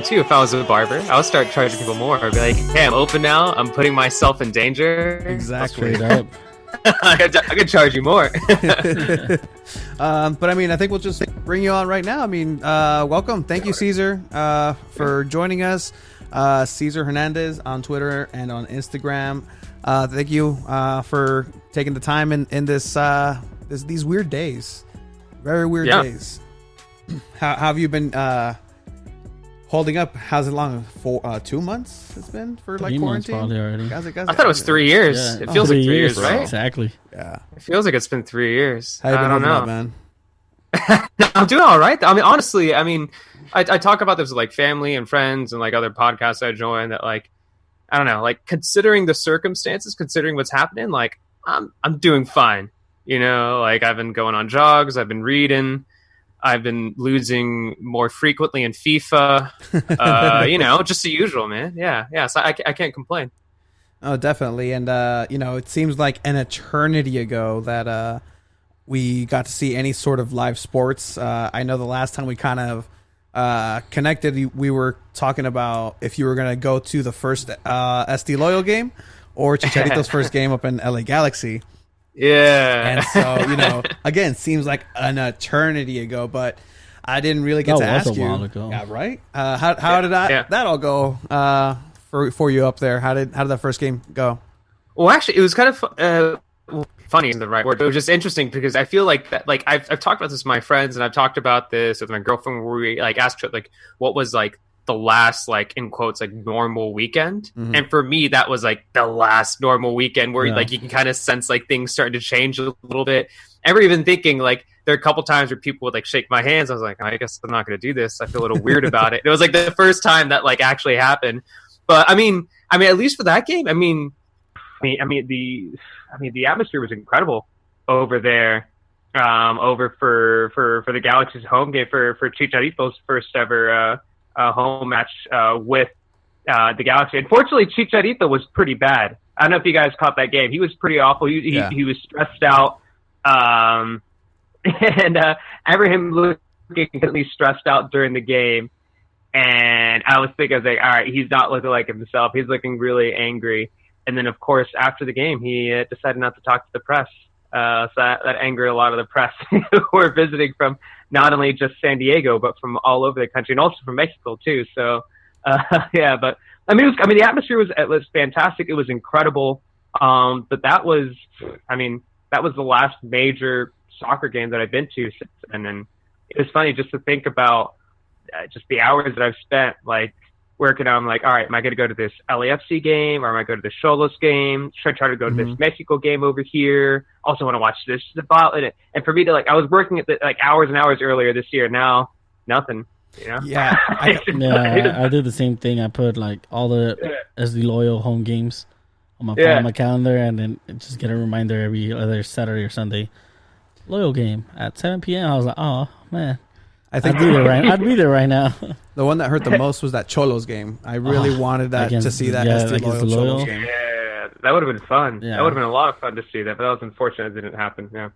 too, if I was a barber, I would start charging people more. I'd be like, hey, I'm open now. I'm putting myself in danger. Exactly. Straight up. I could charge you more. But I mean, I think we'll just bring you on right now. I mean, welcome. Thank you, Cesar, for joining us. Cesar Hernandez on Twitter and on Instagram. Thank you for taking the time in these weird days. Very weird days. How have you been holding up? How's it long? 2 months it's been for like 3 months quarantine? probably already. I thought it was 3 years. Yeah. It feels like 3 years, right? Exactly. Yeah. It feels like it's been 3 years. How you been I don't holding know, up, man? No, I'm doing all right. I mean, honestly, I talk about this with like family and friends and like other podcasts I join that like, I don't know, like considering the circumstances, considering what's happening, like I'm doing fine. You know, like I've been going on jogs, I've been reading, I've been losing more frequently in FIFA. You know, just the usual, man. Yeah. So I can't complain. Oh, definitely. And, it seems like an eternity ago that we got to see any sort of live sports. I know the last time we kind of connected, we were talking about if you were going to go to the first SD Loyal game or Chicharito's first game up in LA Galaxy. Yeah. And so, again, seems like an eternity ago, but I didn't really get to ask you. That was a while ago. Yeah, right? How did that all go for you up there? How did that first game go? Well, actually, it was kind of funny isn't the right word. It was just interesting because I feel like that, like I've talked about this with my friends and I've talked about this with my girlfriend where we like asked her like what was like the last like in quotes like normal weekend. Mm-hmm. And for me that was like the last normal weekend where like you can kind of sense like things starting to change a little bit. And we're even thinking like there are a couple times where people would like shake my hands. I was like, I guess I'm not going to do this. I feel a little weird about it. It was like the first time that like actually happened. But I mean at least for that game, the atmosphere was incredible over there, over for the Galaxy's home game for Chicharito's first ever home match with the Galaxy. Unfortunately, Chicharito was pretty bad. I don't know if you guys caught that game. He was pretty awful. He was stressed out, and I remember him looking completely stressed out during the game. And I was like, all right, he's not looking like himself. He's looking really angry. And then, of course, after the game, he decided not to talk to the press. So that angered a lot of the press who were visiting from not only just San Diego, but from all over the country and also from Mexico, too. So, yeah. But, the atmosphere was fantastic. It was incredible. But that was the last major soccer game that I've been to since then. And it was funny just to think about just the hours that I've spent, like, working on, like, all right, am I going to go to this LAFC game or am I going to the Xolos game? Should I try to go to this Mexico game over here? Also want to watch this. And for me to, like, I was working at hours and hours earlier this year. Now, nothing, you know? Yeah. I did the same thing. I put, like, all the SD Loyal home games on my phone, on my calendar, and then just get a reminder every other Saturday or Sunday. Loyal game at 7 p.m. I was like, oh, man. I think I'd be there right now. The one that hurt the most was that Cholos game. I really wanted to see that SD Loyal Cholos game. Yeah, that would have been fun. Yeah. That would have been a lot of fun to see that, but that was unfortunate it didn't happen. Yeah.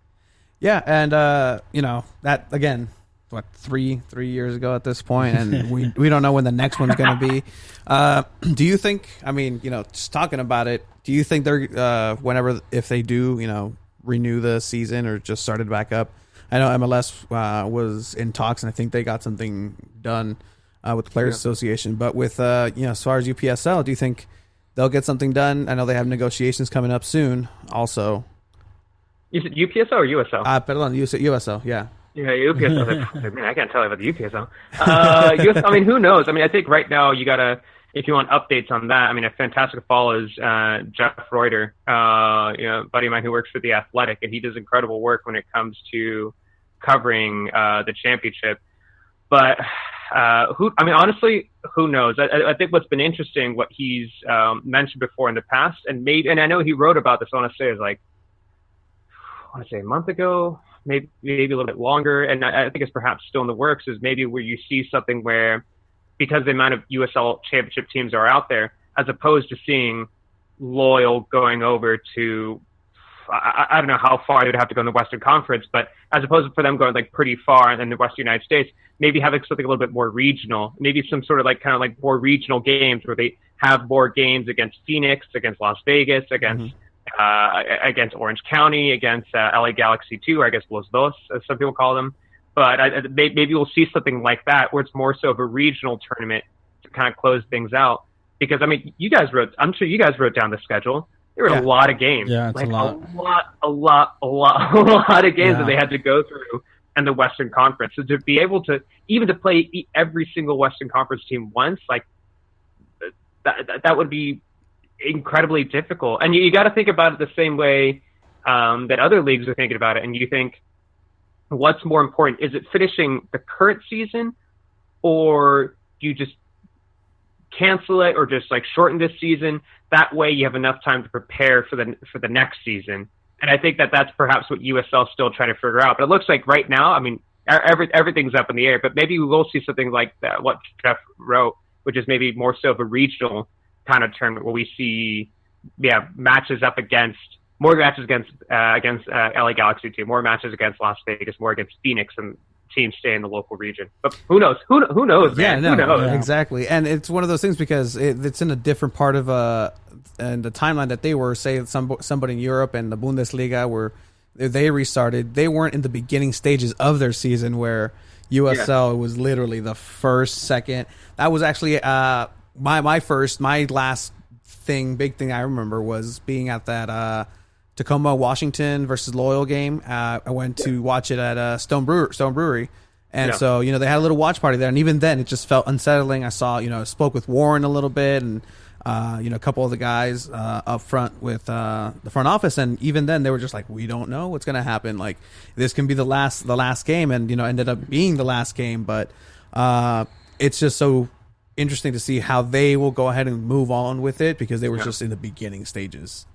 Yeah, and that again, 3 years ago at this point, and we don't know when the next one's going to be. Do you think? Just talking about it, do you think they're if they do, renew the season or just start it back up? I know MLS was in talks, and I think they got something done with the Players Association. But with as far as UPSL, do you think they'll get something done? I know they have negotiations coming up soon. Also, you said UPSL or USL? Perdón, USL. Yeah. Yeah, UPSL. Man, I can't tell you about the UPSL. Who knows? I think right now you gotta. If you want updates on that, a fantastic follow is Jeff Reuter, a buddy of mine who works for The Athletic, and he does incredible work when it comes to covering the championship. But honestly, who knows? I think what's been interesting, what he's mentioned before in the past, and I know he wrote about this. I want to say a month ago, maybe a little bit longer, and I think it's perhaps still in the works. Is maybe where you see something where, because the amount of USL championship teams are out there, as opposed to seeing Loyal going over to, I don't know how far they would have to go in the Western Conference, but as opposed to them going like pretty far in the Western United States, maybe having something a little bit more regional, maybe some sort of like kind of like more regional games where they have more games against Phoenix, against Las Vegas, against against Orange County, against LA Galaxy 2, or I guess Los Dos, as some people call them. But maybe we'll see something like that where it's more so of a regional tournament to kind of close things out. Because, I mean, I'm sure you guys wrote down the schedule. There were a lot of games. Yeah, it's like a lot of games that they had to go through in the Western Conference. So to be able to, even to play every single Western Conference team once, like, that would be incredibly difficult. And you got to think about it the same way that other leagues are thinking about it. And you think, what's more important? Is it finishing the current season, or do you just cancel it, or just like shorten this season? That way you have enough time to prepare for the next season. And I think that's perhaps what USL is still trying to figure out. But it looks like right now, I mean, everything's up in the air, but maybe we will see something like that, what Jeff wrote, which is maybe more so of a regional kind of tournament where we see matches up against more matches against LA Galaxy 2, more matches against Las Vegas, more against Phoenix, and teams stay in the local region. But who knows? Who knows, man? Yeah, no, who knows? exactly. And it's one of those things because it's in a different part of and the timeline that they were, say, somebody in Europe and the Bundesliga where they restarted. They weren't in the beginning stages of their season where USL was literally the first, second. That was actually my last big thing I remember was being at that Tacoma, Washington versus Loyal game. I went to watch it at Stone Brewery. And so, they had a little watch party there. And even then, it just felt unsettling. I saw, spoke with Warren a little bit and, a couple of the guys up front with the front office. And even then, they were just like, we don't know what's going to happen. Like, this can be the last game. And, ended up being the last game. But it's just so interesting to see how they will go ahead and move on with it because they were just in the beginning stages.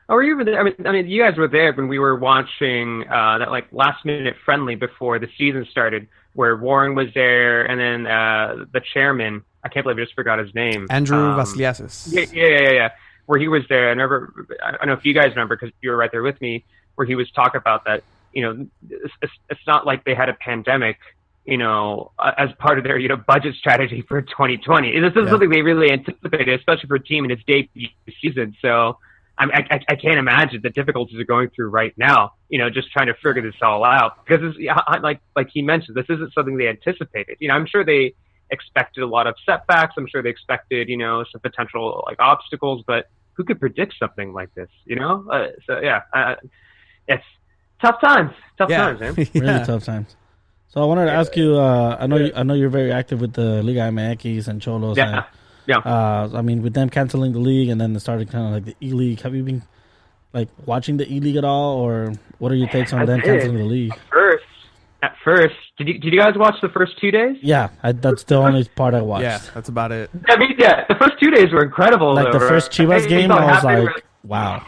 Oh, were you over there? I mean, you guys were there when we were watching that like last minute friendly before the season started, where Warren was there, and then the chairman. I can't believe I just forgot his name. Andrew Vasiliasis. Yeah. Where he was there. I don't know if you guys remember because you were right there with me, where he was talking about that. It's not like they had a pandemic, as part of their budget strategy for 2020. This is something they really anticipated, especially for a team in its debut season. So. I can't imagine the difficulties they're going through right now, just trying to figure this all out. Because like he mentioned, this isn't something they anticipated. I'm sure they expected a lot of setbacks. I'm sure they expected, some potential like obstacles, but who could predict something like this, it's tough times. Tough times, man. Really tough times. So I wanted to ask you, I know you're very active with the Liga MX and Cholos. I mean, with them canceling the league and then starting kind of like the E-League, have you been like watching the E-League at all, or what are your takes on them canceling the league? At first, did you guys watch the first 2 days? Yeah, that's the only part I watched. Yeah, that's about it. I mean, the first 2 days were incredible. Like the first Chivas game, I was like, wow.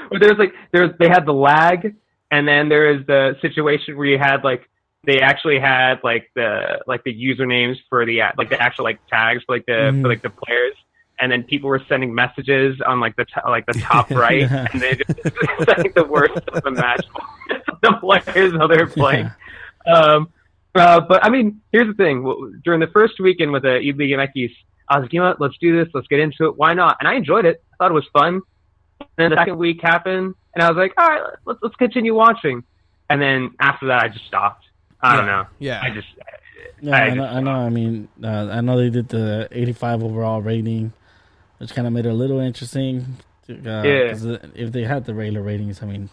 They had the lag, and then there is the situation where you had like. They actually had like the usernames for the actual like tags for the players, and then people were sending messages on like the top right, and they just like the worst of the match the players how they're playing. But I mean, here's the thing: during the first weekend with the E-League MX, I was like, let's do this, let's get into it. Why not? And I enjoyed it. I thought it was fun. And then the second week happened, and I was like, all right, let's continue watching. And then after that, I just stopped. I don't know. Yeah. I know. I mean, I know they did the 85 overall rating, which kind of made it a little interesting. Because if they had the regular ratings, I mean,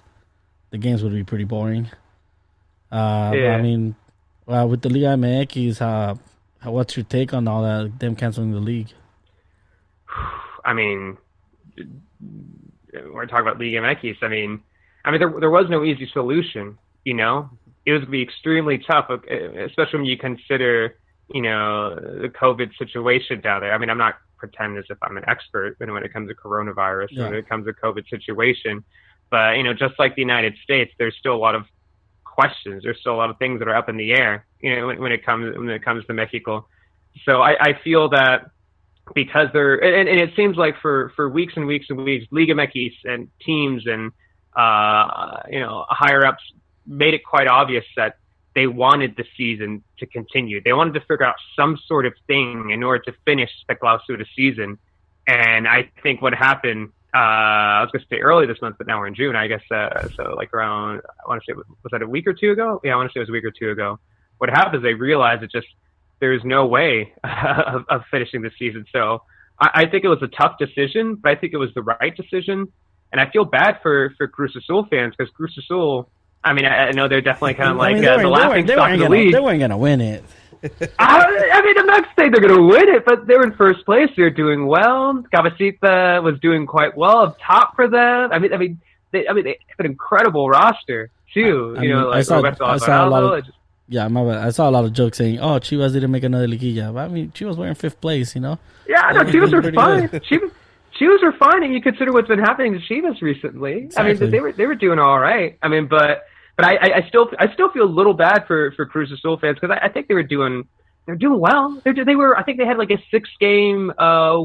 the games would be pretty boring. I mean, with the Liga MX, what's your take on all that? Them canceling the league? I mean, we're talking about Liga MX. I mean, there was no easy solution. It was going to be extremely tough, especially when you consider, the COVID situation down there. I mean, I'm not pretending as if I'm an expert when it comes to coronavirus, when it comes to COVID situation. But, just like the United States, there's still a lot of questions. There's still a lot of things that are up in the air, when it comes to Mexico. So I feel that because and it seems like for weeks and weeks and weeks, Liga MX and teams and higher ups made it quite obvious that they wanted the season to continue. They wanted to figure out some sort of thing in order to finish the Clausura season. And I think what happened, I was going to say early this month, but now we're in June, I guess. So like around, I want to say, was that a week or two ago? Yeah, I want to say it was a week or two ago. What happened is they realized that just there's no way of finishing the season. So I think it was a tough decision, but I think it was the right decision. And I feel bad for Cruz Azul fans because Cruz Azul, I mean, I know they're definitely kind of like the laughing stock of the league. They weren't going to win it. I mean, I'm not saying they're going to win it, but they're in first place. They're doing well. Cabecita was doing quite well up top for them. I mean, they have an incredible roster too. I saw a lot of. Yeah, my bad. I saw a lot of jokes saying, "Oh, Chivas didn't make another liguilla." But I mean, Chivas were in 5th place. Yeah, no, Chivas are fine. Chivas are fine, and you consider what's been happening to Chivas recently. Exactly. I mean, they were doing all right. I mean, but I still feel a little bad for Cruz Azul fans because I think they're doing well. They were I think they had like a 6-game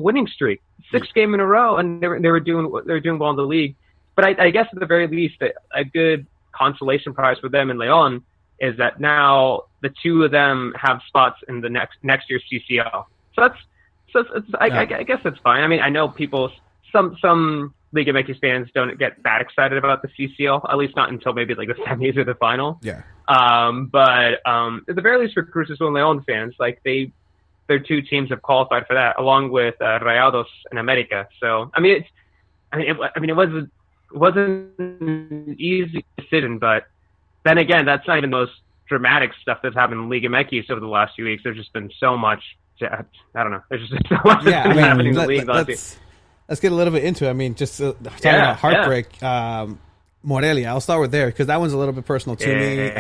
winning streak, 6 game in a row, and they were doing well in the league. But I guess at the very least, a good consolation prize for them in León is that now the two of them have spots in the next year's CCL. I guess that's fine. I mean, I know some Liga MX fans don't get that excited about the CCL, at least not until maybe like the semis or the final. Yeah. But at the very least for Cruz Azul and León fans, like their two teams have qualified for that, along with Rayados and America. So I mean, it wasn't an easy decision, but then again, that's not even the most dramatic stuff that's happened in Liga MX over the last few weeks. There's just been so much. I don't know. There's just so much that's been happening in the league. Let's get a little bit into it. I mean, just talking about heartbreak. Morelia. I'll start with there because that one's a little bit personal to me.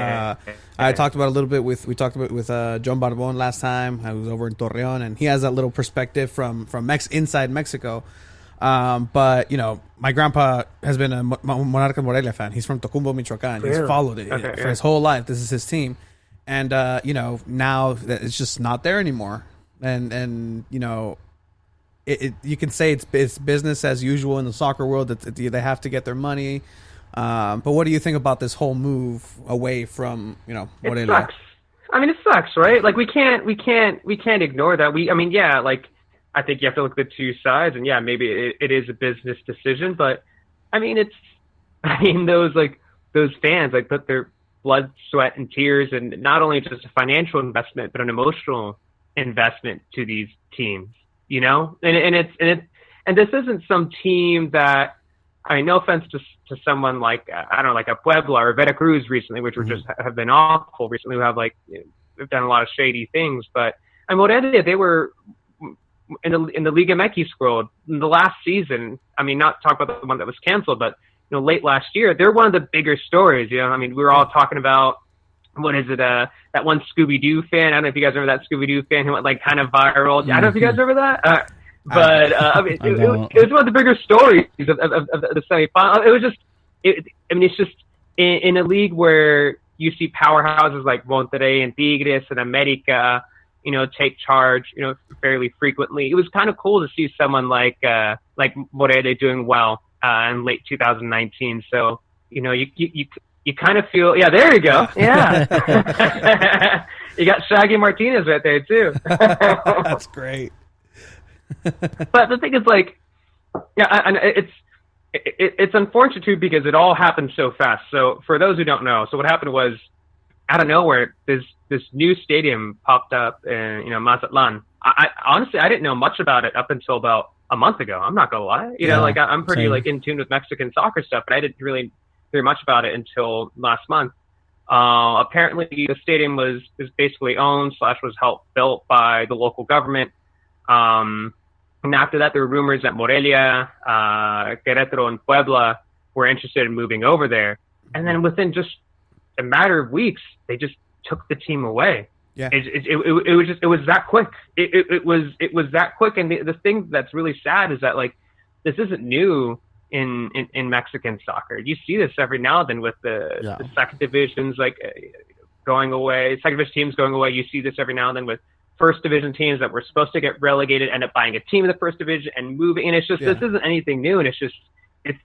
I talked about a little bit with John Barbon last time. I was over in Torreon, and he has that little perspective from inside Mexico. But my grandpa has been a Monarca Morelia fan. He's from Tocumbo, Michoacan. He's followed it for his whole life. This is his team, and now that it's just not there anymore. And you can say it's business as usual in the soccer world. That they have to get their money. But what do you think about this whole move away from Morelia? It sucks. I mean, it sucks, right? Like we can't ignore that. I think you have to look at the two sides, and maybe it is a business decision, but I mean, those fans put their blood, sweat, and tears, and not only just a financial investment, but an emotional investment to these teams, and this isn't some team that, I mean, no offense to someone like like a Puebla or Veracruz recently, which were just have been awful recently. We have they've done a lot of shady things, but Morelia, they were in the Liga MX world in the last season. I mean, not talk about the one that was canceled, but late last year, they're one of the bigger stories. I mean, we were all talking about that one Scooby-Doo fan. I don't know if you guys remember that Scooby-Doo fan who went kind of viral. I don't know if you guys remember that. I mean, it was one of the bigger stories of the semifinal. It was just, it's just in a league where you see powerhouses like Monterrey and Tigres and America, take charge, fairly frequently. It was kind of cool to see someone like Morelia doing well in late 2019. So, you kind of feel, there you go. Yeah. You got Shaggy Martinez right there too. That's great. But the thing is it's unfortunate too because it all happened so fast. So for those who don't know, what happened was, out of nowhere, this new stadium popped up in Mazatlan. I honestly didn't know much about it up until about a month ago. I'm not gonna lie. I'm pretty in tune with Mexican soccer stuff, but I didn't really hear much about it until last month. Apparently, the stadium was basically owned / was helped built by the local government. And after that, there were rumors that Morelia, Querétaro, and Puebla were interested in moving over there. And then within just a matter of weeks, they just took the team away. Yeah, it was that quick. It was that quick. And the thing that's really sad is that this isn't new in Mexican soccer. You see this every now and then with the second divisions going away, second division teams going away. You see this every now and then with first division teams that were supposed to get relegated end up buying a team in the first division and moving. And it's just this isn't anything new, and it's just it's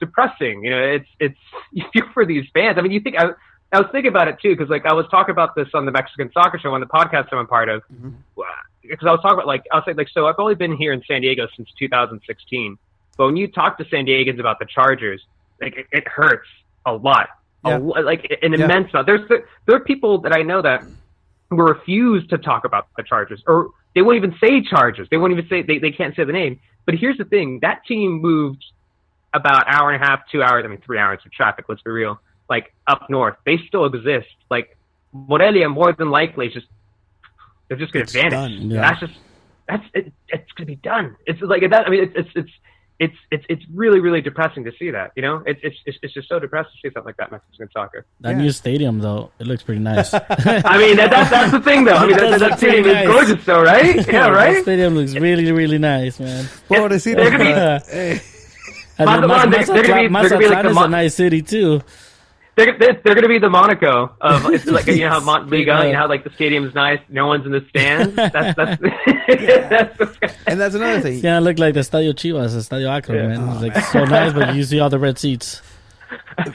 depressing. You know, it's you feel for these fans. I mean, you think I was thinking about it too, because like I was talking about this on the Mexican Soccer Show on the podcast I'm a part of. Because I was talking about I was saying so I've only been here in San Diego since 2016. But when you talk to San Diegans about the Chargers, like it hurts a lot, like an immense amount. There are people that I know that will refuse to talk about the Chargers, or they won't even say Chargers. They won't even say they can't say the name. But here's the thing: that team moved about hour and a half, 2 hours. I mean, 3 hours of traffic. Let's be real. Like up north, they still exist. Like Morelia, more than likely, they're just going to vanish. Yeah. It's going to be done. It's like that. I mean, it's really, really depressing to see that. You know, it's just so depressing to see something like that in Mexican soccer. That new stadium, though, it looks pretty nice. I mean, that's the thing, though. I mean, that stadium is gorgeous, though, right? Yeah, right. That stadium looks really, really nice, man. Mazatlan is a nice city too. They're going to be the Monaco of, it's like, you know how Montliga, you know how like the stadium's nice, no one's in the stands. And that's another thing. Yeah, it looked like the Estadio Chivas, Estadio Akron, man. It's like so nice, but you see all the red seats.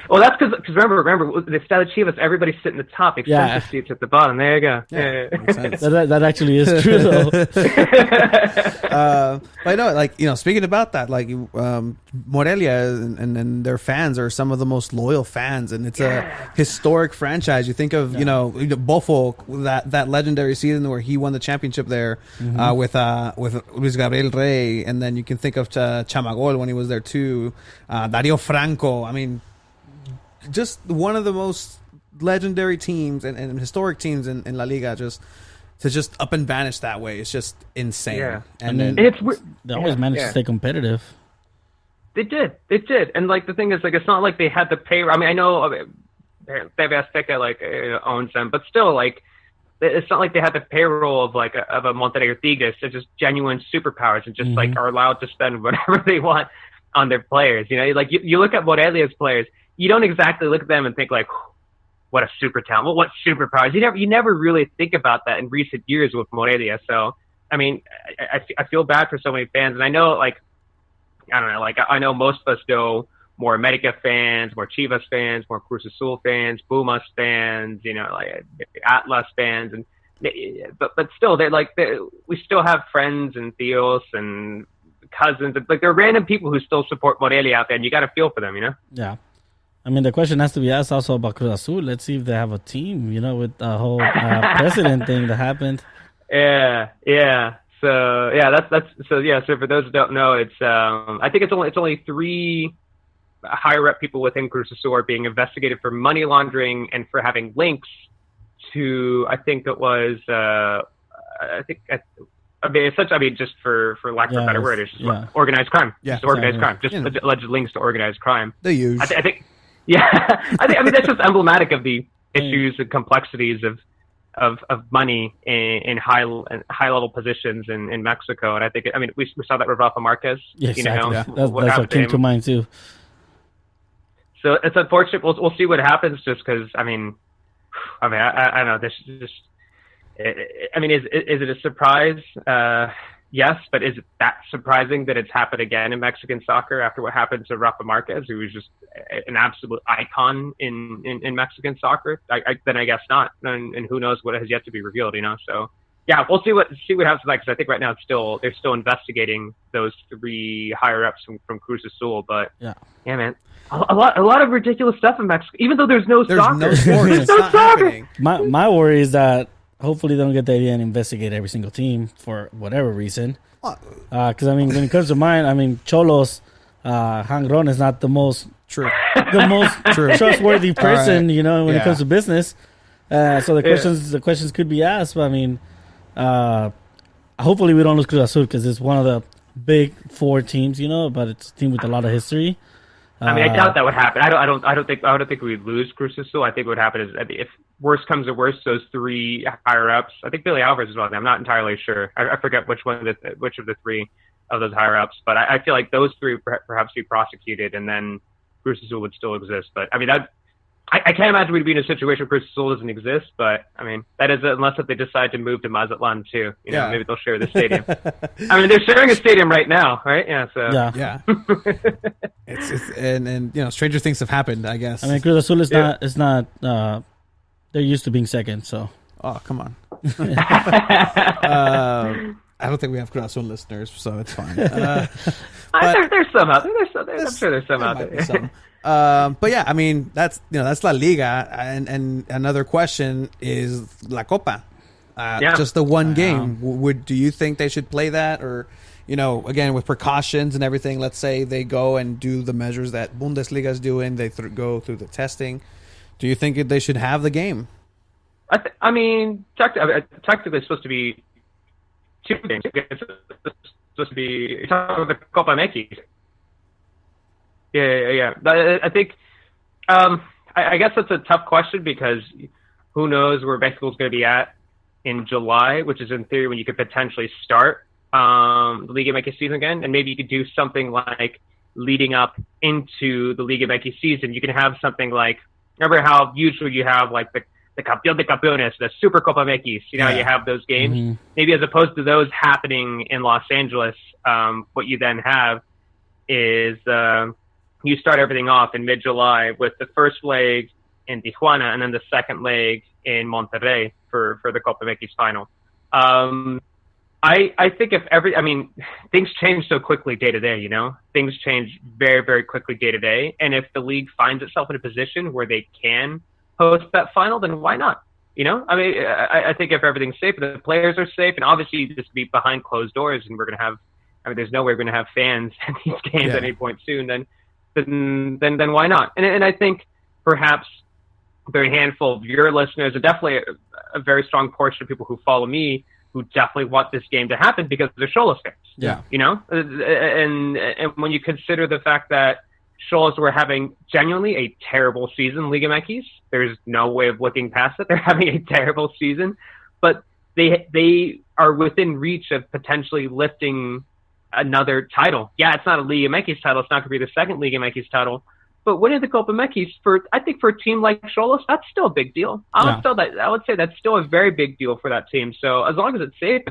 Well, that's because remember the Estadio Chivas, everybody's sitting at the top, expensive seats at the bottom. There you go. That actually is true, though. I know, like, you know, speaking about that, like Morelia and their fans are some of the most loyal fans, and it's a historic franchise. You think of you know Bofo, that legendary season where he won the championship there with Luis Gabriel Rey, and then you can think of Chamagol when he was there too, Dario Franco. I mean, just one of the most legendary teams and historic teams in La Liga. Just up and vanish that way, it's just insane. Yeah. And they always managed to stay competitive. They did, and like the thing is, like, it's not like they had the pay. I mean, I know TV Azteca like owns them, but still, like, it's not like they had the payroll of like a Monterrey or Tigres. They're just genuine superpowers and just like are allowed to spend whatever they want on their players. You know, like you look at Morelia's players, you don't exactly look at them and think like, what a super talent. Well, what superpowers? You never really think about that in recent years with Morelia. So, I mean, I feel bad for so many fans. And I know, like, I don't know, like, I know most of us know more America fans, more Chivas fans, more Cruz Azul fans, Pumas fans, you know, like Atlas fans. But still, we still have friends and tios and cousins. Like, there are random people who still support Morelia out there, and you got to feel for them, you know? Yeah. I mean, the question has to be asked also about Cruz Azul. Let's see if they have a team, you know, with the whole president thing that happened. Yeah. So So for those who don't know, it's I think it's only 3 higher up people within Cruz Azul are being investigated for money laundering and for having links to, I think it was just for lack of a better word, it's just organized crime. Yeah, just organized crime. Just alleged links to organized crime. They use. I think. Yeah, I mean that's just emblematic of the issues and complexities of money in high level positions in Mexico, and I think we saw that with Rafa Marquez. Yeah, exactly. That's what came to mind too. So it's unfortunate. We'll see what happens. Just because I don't know. This just. Is it a surprise? Yes, but is it that surprising that it's happened again in Mexican soccer after what happened to Rafa Marquez, who was just an absolute icon in Mexican soccer? Then I guess not, and who knows what has yet to be revealed, you know? So yeah, we'll see what happens next. I think right now they're still investigating those 3 higher ups from Cruz Azul, but yeah, man. A lot of ridiculous stuff in Mexico, even though there's no soccer. No sport. There's no soccer. My worry is that hopefully they don't get the idea and investigate every single team for whatever reason. Because when it comes to mine, Cholos, Hangron is not the most trustworthy person, you know, when it comes to business. So the questions could be asked. But hopefully we don't lose Cruz Azul because it's one of the big 4 teams, you know. But it's a team with a lot of history. I doubt that would happen. I don't think we'd lose Cruz Azul. I think what would happen is if worse comes to worse, those 3 higher ups. I think Billy Alvarez as well. I'm not entirely sure. I forget which of the 3 of those higher ups. But I feel like those 3 perhaps be prosecuted, and then Cruz Azul would still exist. But I can't imagine we'd be in a situation where Cruz Azul doesn't exist, but I mean, that is unless if they decide to move to Mazatlan too. Maybe they'll share the stadium. I mean, they're sharing a stadium right now, right? Yeah. So yeah. it's and stranger things have happened, I guess. I mean, Cruz Azul is not. They're used to being second, so. Oh, come on. I don't think we have Cruz Azul listeners, so it's fine. There's some out there. I'm sure there's some out there. But yeah, I mean that's La Liga, and another question is La Copa, just the one game. Do you think they should play that, or again with precautions and everything? Let's say they go and do the measures that Bundesliga is doing. They go through the testing. Do you think they should have the game? I mean, technically, it's supposed to be 2 games. It's supposed to be you're talking about the Copa MX. Yeah. I think, I guess that's a tough question because who knows where Mexico's going to be at in July, which is in theory when you could potentially start the Liga MX season again, and maybe you could do something like leading up into the Liga MX season. You can have something like, remember how usually you have like the Campeón de Campeones, the Super Copa MX, you have those games. Mm-hmm. Maybe as opposed to those happening in Los Angeles, what you then have is you start everything off in mid-July with the first leg in Tijuana and then the second leg in Monterrey for the Copa MX final. I think things change so quickly day to day, Things change very, very quickly day to day. And if the league finds itself in a position where they can host that final, then why not? I think if everything's safe, the players are safe, and obviously just be behind closed doors, and we're going to have, there's no way we're going to have fans at these games at any point soon, then why not? And I think perhaps a very handful of your listeners, and definitely a very strong portion of people who follow me, who definitely want this game to happen because they're Xolos fans. Yeah. And when you consider the fact that Xolos were having genuinely a terrible season, Liga MX, there's no way of looking past it. They're having a terrible season, but they are within reach of potentially lifting another title. Yeah, it's not a Liga MX title. It's not going to be the second Liga MX title. But winning the Copa MX I think for a team like Xolos, that's still a big deal. I would say that's still a very big deal for that team. So as long as it's safe,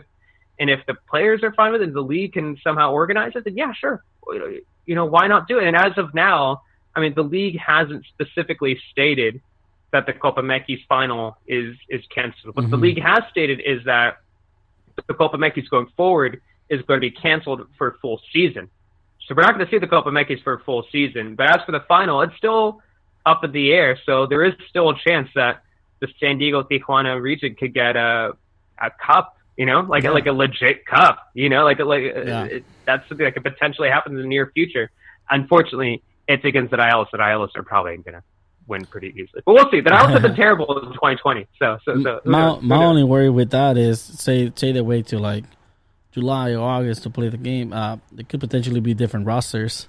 and if the players are fine with it, and the league can somehow organize it, then yeah, sure. Why not do it? And as of now, the league hasn't specifically stated that the Copa MX final is canceled. What the league has stated is that the Copa MX going forward is going to be canceled for a full season. So we're not going to see the Copa MX for a full season. But as for the final, it's still up in the air. So there is still a chance that the San Diego-Tijuana region could get a cup, like a legit cup, that's something that could potentially happen in the near future. Unfortunately, it's against the Rayalos. The Rayalos are probably going to win pretty easily. But we'll see. The Rayalos have been terrible in 2020. So my only worry with that is, say they wait till like July or August to play the game, there could potentially be different rosters.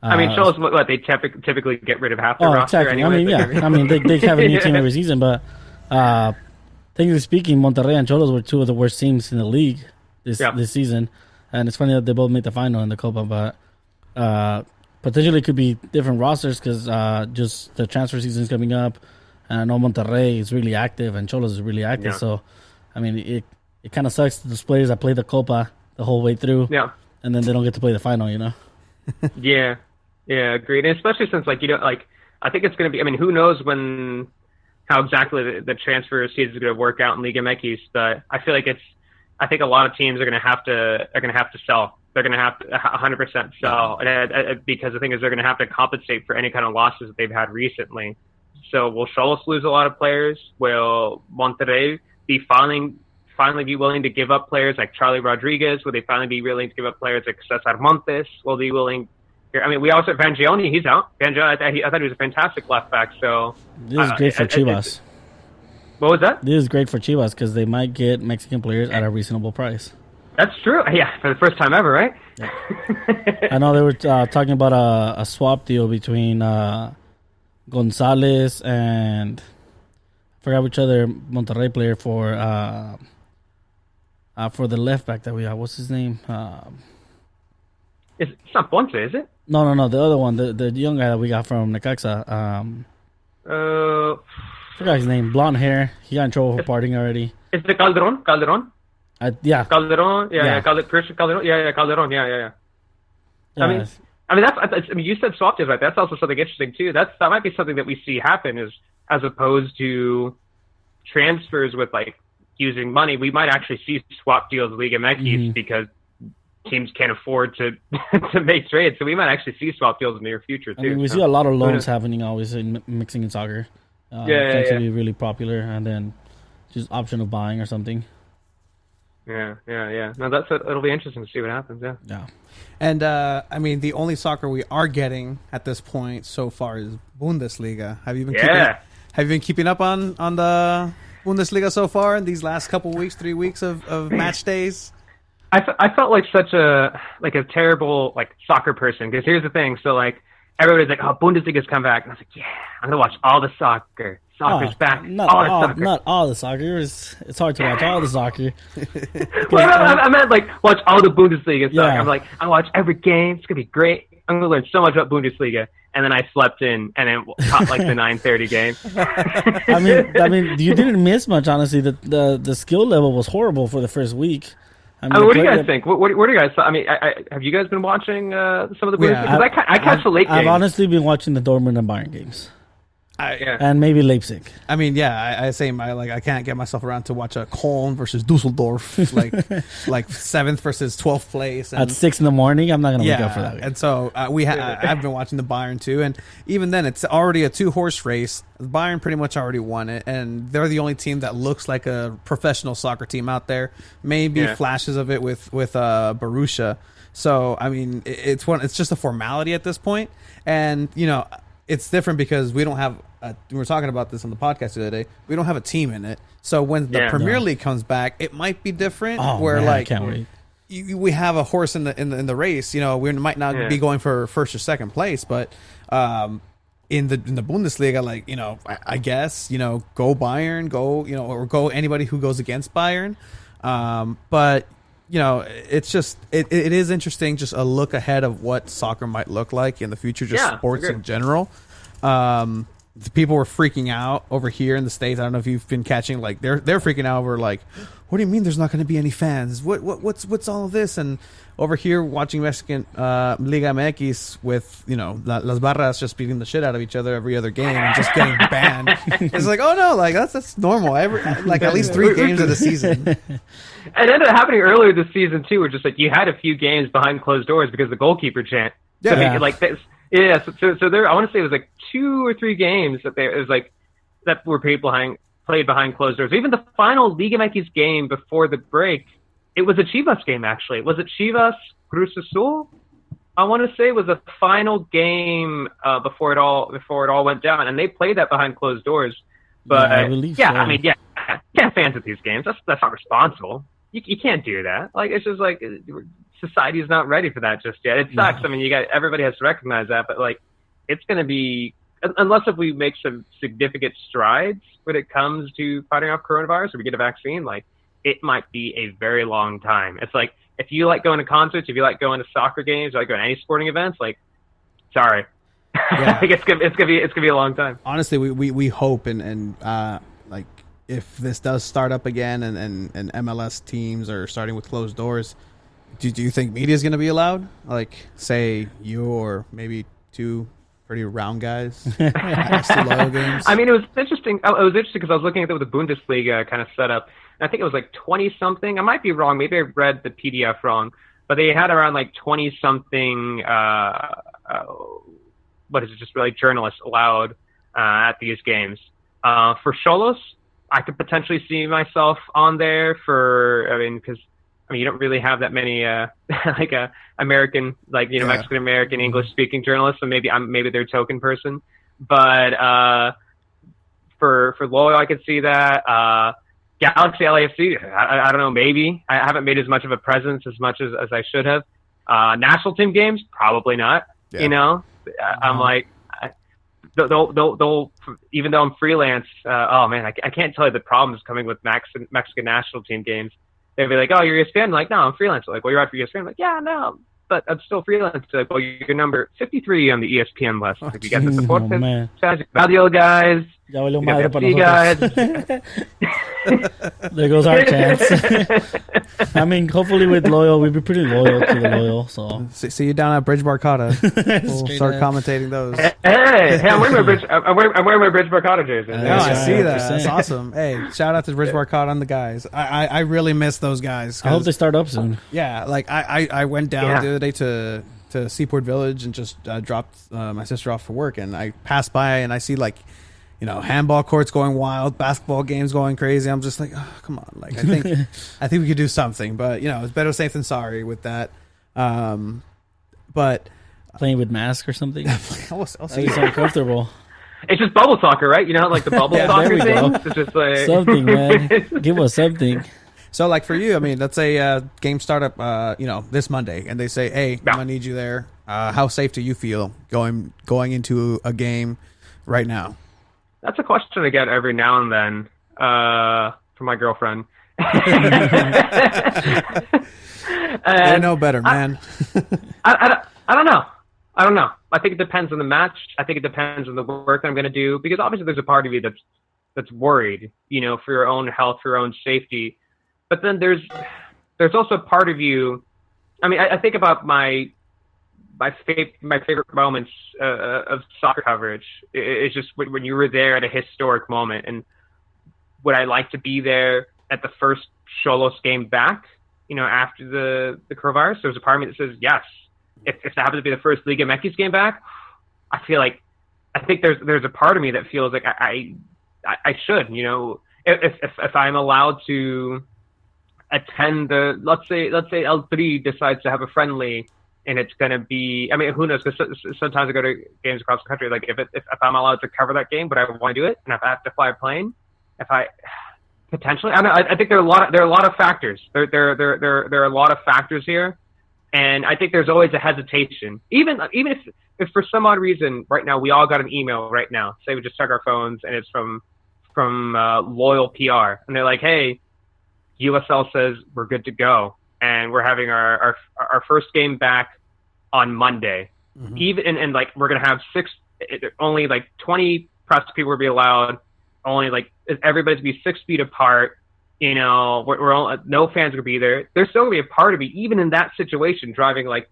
Show us what they typically get rid of half their roster. Exactly. Anyway. They have a new team every season, but technically speaking, Monterrey and Xolos were two of the worst teams in the league this season, and it's funny that they both made the final in the Copa, but potentially could be different rosters because just the transfer season is coming up, and I know Monterrey is really active and Xolos is really active, so it kind of sucks to those players that play the Copa the whole way through, and then they don't get to play the final, Yeah, agreed. And especially since, I think it's going to be, who knows how exactly the transfer season is going to work out in Liga MX, but I feel like I think a lot of teams are going to have to sell. They're going to have to 100% sell, and because the thing is they're going to have to compensate for any kind of losses that they've had recently. So will Xolos lose a lot of players? Will Monterrey be finally be willing to give up players like Charlie Rodriguez? Will they finally be willing to give up players like Cesar Montes? Will they be willing? We also have Vangioni. He's out. Vangioni, I thought he was a fantastic left back. So this is great for Chivas. What was that? This is great for Chivas because they might get Mexican players at a reasonable price. That's true. Yeah, for the first time ever, right? Yeah. I know they were talking about a swap deal between Gonzalez and I forgot which other Monterrey player for the left back that we have. What's his name? It's not Ponce, is it? No. The other one, the young guy that we got from Necaxa. Forgot his name. Blonde hair. He got in trouble for partying already. Is it Calderon? Yeah. Calderon? Yeah. Calderon? Yeah, Calderon. Yeah. I mean, you said swap deals, right? That's also something interesting too. That might be something that we see happen is as opposed to transfers with like using money. We might actually see swap deals Liga MX because teams can't afford to to make trades. So we might actually see swap deals in the near future too. I mean, we see a lot of loans happening always in mixing in soccer. Tends to be really popular, and then just option of buying or something. Yeah. No, it'll be interesting to see what happens. Yeah. And I mean, the only soccer we are getting at this point so far is Bundesliga. Have you been keeping up on the Bundesliga so far in these last couple weeks, 3 weeks of match days? I felt like such a terrible like soccer person because here's the thing. So like everybody's like, oh, Bundesliga's come back, and I was like, yeah, I'm gonna watch all the soccer. Soccer's back. Not all the soccer. It's hard to watch all the soccer. Well, I meant like watch all the Bundesliga soccer. I'm like, I watch every game. It's gonna be great. I'm gonna learn so much about Bundesliga. And then I slept in, and then caught like the 9:30 game. I mean, you didn't miss much, honestly. The skill level was horrible for the first week. I mean, what do you guys think? What do you guys? I mean, have you guys been watching some of the Bundesliga? Because I catch the late games. I've honestly been watching the Dortmund and Bayern games. And maybe Leipzig. I mean, I say I can't get myself around to watch a Köln versus Dusseldorf, like 7th versus 12th place. And, at 6 a.m, I'm not gonna wake up for that. And so I've been watching the Bayern too, and even then, it's already a 2-horse race. Bayern pretty much already won it, and they're the only team that looks like a professional soccer team out there. Maybe flashes of it with Borussia. So I mean, it's just a formality at this point, and it's different because we don't have. We were talking about this on the podcast the other day. We don't have a team in it, so when the Premier League comes back, it might be different. I can't wait. We have a horse in the race. We might not be going for first or second place, but in the Bundesliga, I guess go Bayern, or go anybody who goes against Bayern. But it's just it is interesting, just a look ahead of what soccer might look like in the future, just sports in general. The people were freaking out over here in the States. I don't know if you've been catching, like they're freaking out over like, what do you mean there's not going to be any fans? What's all of this? And over here watching Mexican Liga MX with Las Barras just beating the shit out of each other every other game and just getting banned. It's like, oh no, like that's normal. At least 3 games of the season. It ended up happening earlier this season too, where just like you had a few games behind closed doors because the goalkeeper chant. So like this. Yeah, so there. I want to say it was like 2 or 3 games that it was like that were played behind closed doors. Even the final Liga MX game before the break, it was a Chivas game actually. Was it Chivas Cruz Azul? I want to say it was a final game before it all went down, and they played that behind closed doors. But I believe so. I mean, can't fans at these games. That's not responsible. You can't do that. Like it's just like. Society is not ready for that just yet. It sucks. No. I mean, everybody has to recognize that, but like, it's going to be unless if we make some significant strides when it comes to fighting off coronavirus or we get a vaccine. Like, it might be a very long time. It's like if you like going to concerts, if you like going to soccer games, or like going to any sporting events, like, sorry, like it's gonna be a long time. Honestly, we hope and like if this does start up again and MLS teams are starting with closed doors. Do you think media is going to be allowed? Like, say you or maybe 2 pretty round guys next to loyal games? I mean, it was interesting. It was interesting because I was looking at the Bundesliga kind of setup. And I think it was like 20-something. I might be wrong. Maybe I read the PDF wrong. But they had around like 20-something, just really journalists allowed at these games. For Xolos, I could potentially see myself on there because you don't really have that many American, Mexican American English speaking journalists, so maybe they're a token person. But for Loyal, I could see that. Galaxy LAFC, I don't know, maybe. I haven't made as much of a presence as much as I should have. National team games, probably not. Yeah. I'm like, they'll even though I'm freelance. Oh man, I can't tell you the problems coming with Mexican national team games. They'd be like, "Oh, you're ESPN." I'm like, no, I'm freelance. Like, well, you're out for ESPN. I'm like, yeah, no, but I'm still freelance. Like, well, you're number 53 on the ESPN list. Like, you got the support guys, radio guys, Ya valió you got madre the para FC nosotros. There goes our chance. I mean, hopefully with Loyal, we'll be pretty loyal to the Loyal. So See you down at Bridge Barcata. We'll start commentating those. Hey, I'm wearing my Bridge Barcata jersey. Yeah, I see that. That's awesome. Hey, shout out to Bridge Barcata and the guys. I really miss those guys. I hope they start up soon. Yeah, like I went down the other day to Seaport Village and just dropped my sister off for work, and I passed by and I see like, you know, handball courts going wild, basketball games going crazy. I'm just like, oh, come on. Like, I think we could do something, but you know, it's better safe than sorry with that. But playing with mask or something. I'll see. It's uncomfortable. It's just bubble soccer, right? You know, like the bubble soccer there we thing. go. It's just like Something, man. Give us something. So, like for you, I mean, let's say game startup, you know, this Monday, and they say, "Hey, I'm gonna need you there." How safe do you feel going into a game right now? That's a question I get every now and then from my girlfriend. They know better, man. I don't know. I think it depends on the match. I think it depends on the work I'm going to do, because obviously there's a part of you that's worried, you know, for your own health, for your own safety. But then there's also a part of you. I mean, I think about my favorite moments of soccer coverage. It's just when you were there at a historic moment, and would I like to be there at the first Xolos game back, you know, after the coronavirus? There's a part of me that says yes. If that happens to be the first Liga MX game back, I think there's a part of me that feels like I should, you know, if I'm allowed to attend let's say El Tri decides to have a friendly, and it's going to be, I mean, who knows, because sometimes I go to games across the country, like if I'm allowed to cover that game, but I want to do it, and if I have to fly a plane, potentially, I think there are a lot of factors. There are a lot of factors here. And I think there's always a hesitation, even if for some odd reason right now we all got an email right now, say we just check our phones and it's from Loyal PR, and they're like, hey, USL says we're good to go, and we're having our first game back on Monday. Mm-hmm. Even and like we're gonna have only like 20 press people will be allowed, only like everybody's be 6 feet apart. You know, we're all, no fans will be there. There's still gonna be a part of me, even in that situation, driving like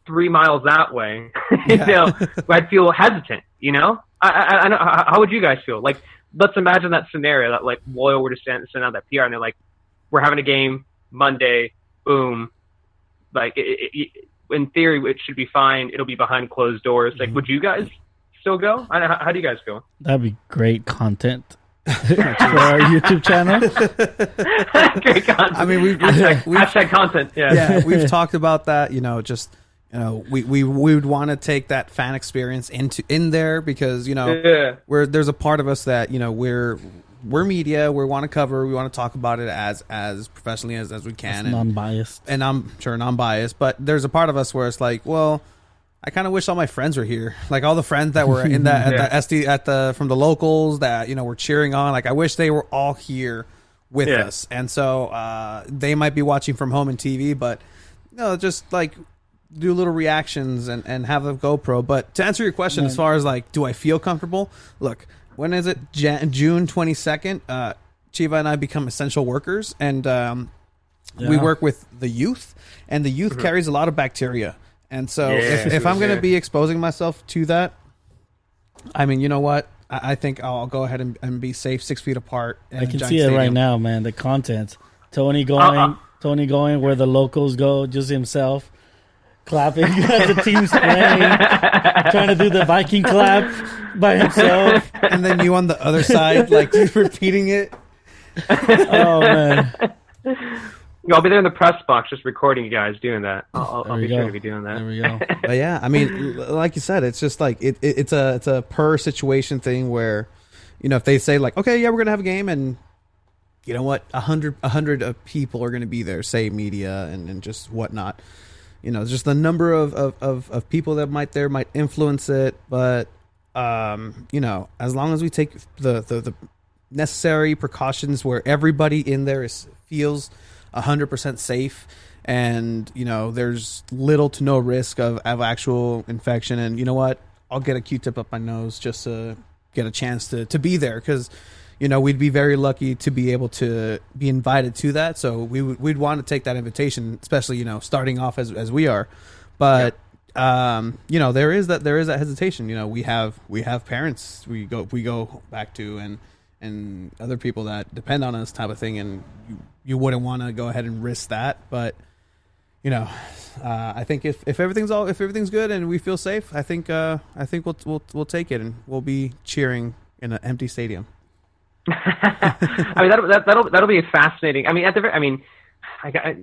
3 miles that way. You know, I'd feel hesitant. You know, I know, how would you guys feel? Like, let's imagine that scenario that like Loyal were to send out that PR, and they're like, we're having a game Monday, boom. Like, in theory, it should be fine. It'll be behind closed doors. Like, would you guys still go? How do you guys feel? That'd be great content. For our YouTube channel. Great content. I mean, we've hashtag content. Yeah, we've talked about that. You know, just, you know, we would want to take that fan experience in there, because, you know, there's a part of us that, you know, we're media. We want to cover. We want to talk about it as professionally as we can, and non-biased. And I'm sure non-biased, but there's a part of us where it's like, well, I kind of wish all my friends were here, like all the friends that were in that at the from the locals that, you know, were cheering on. Like, I wish they were all here with us, and so they might be watching from home and TV, but you know, just like do little reactions and have a GoPro. But to answer your question, as far as like, do I feel comfortable? Look, when is it? June 22nd. Chiva and I become essential workers, and we work with the youth, and the youth carries a lot of bacteria. And so if I'm going to be exposing myself to that, I mean, you know what? I think I'll go ahead and be safe 6 feet apart. I can see it right now, man. The content. Tony going where the locals go, just himself, clapping at the team's playing, trying to do the Viking clap by himself. And then you on the other side, like, repeating it. Oh, man. I'll be there in the press box just recording you guys doing that. I'll be sure to be doing that. There we go. But yeah, I mean, like you said, it's just like it's a per situation thing where, you know, if they say like, okay, yeah, we're gonna have a game, and you know what, 100 of people are gonna be there, say media and just whatnot. You know, just the number of people that might influence it, but you know, as long as we take the necessary precautions where everybody in there feels 100% safe, and there's little to no risk of actual infection. And you know what? I'll get a Q-tip up my nose just to get a chance to be there, because we'd be very lucky to be able to be invited to that. So we'd want to take that invitation, especially starting off as we are. But there is that hesitation. We have parents we go back to, and other people that depend on us type of thing, and you wouldn't want to go ahead and risk that. But I think if everything's good and we feel safe, I think we'll take it, and we'll be cheering in an empty stadium. I mean, that'll be fascinating. I mean, I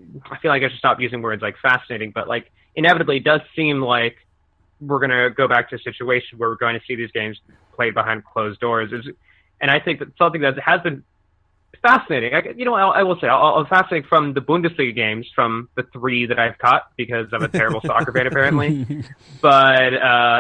feel like I should stop using words like fascinating, but like inevitably it does seem like we're going to go back to a situation where we're going to see these games played behind closed doors. And I think that something that has been fascinating, I will say, fascinating from the Bundesliga games, from the 3 that I've caught because I'm a terrible soccer fan apparently. But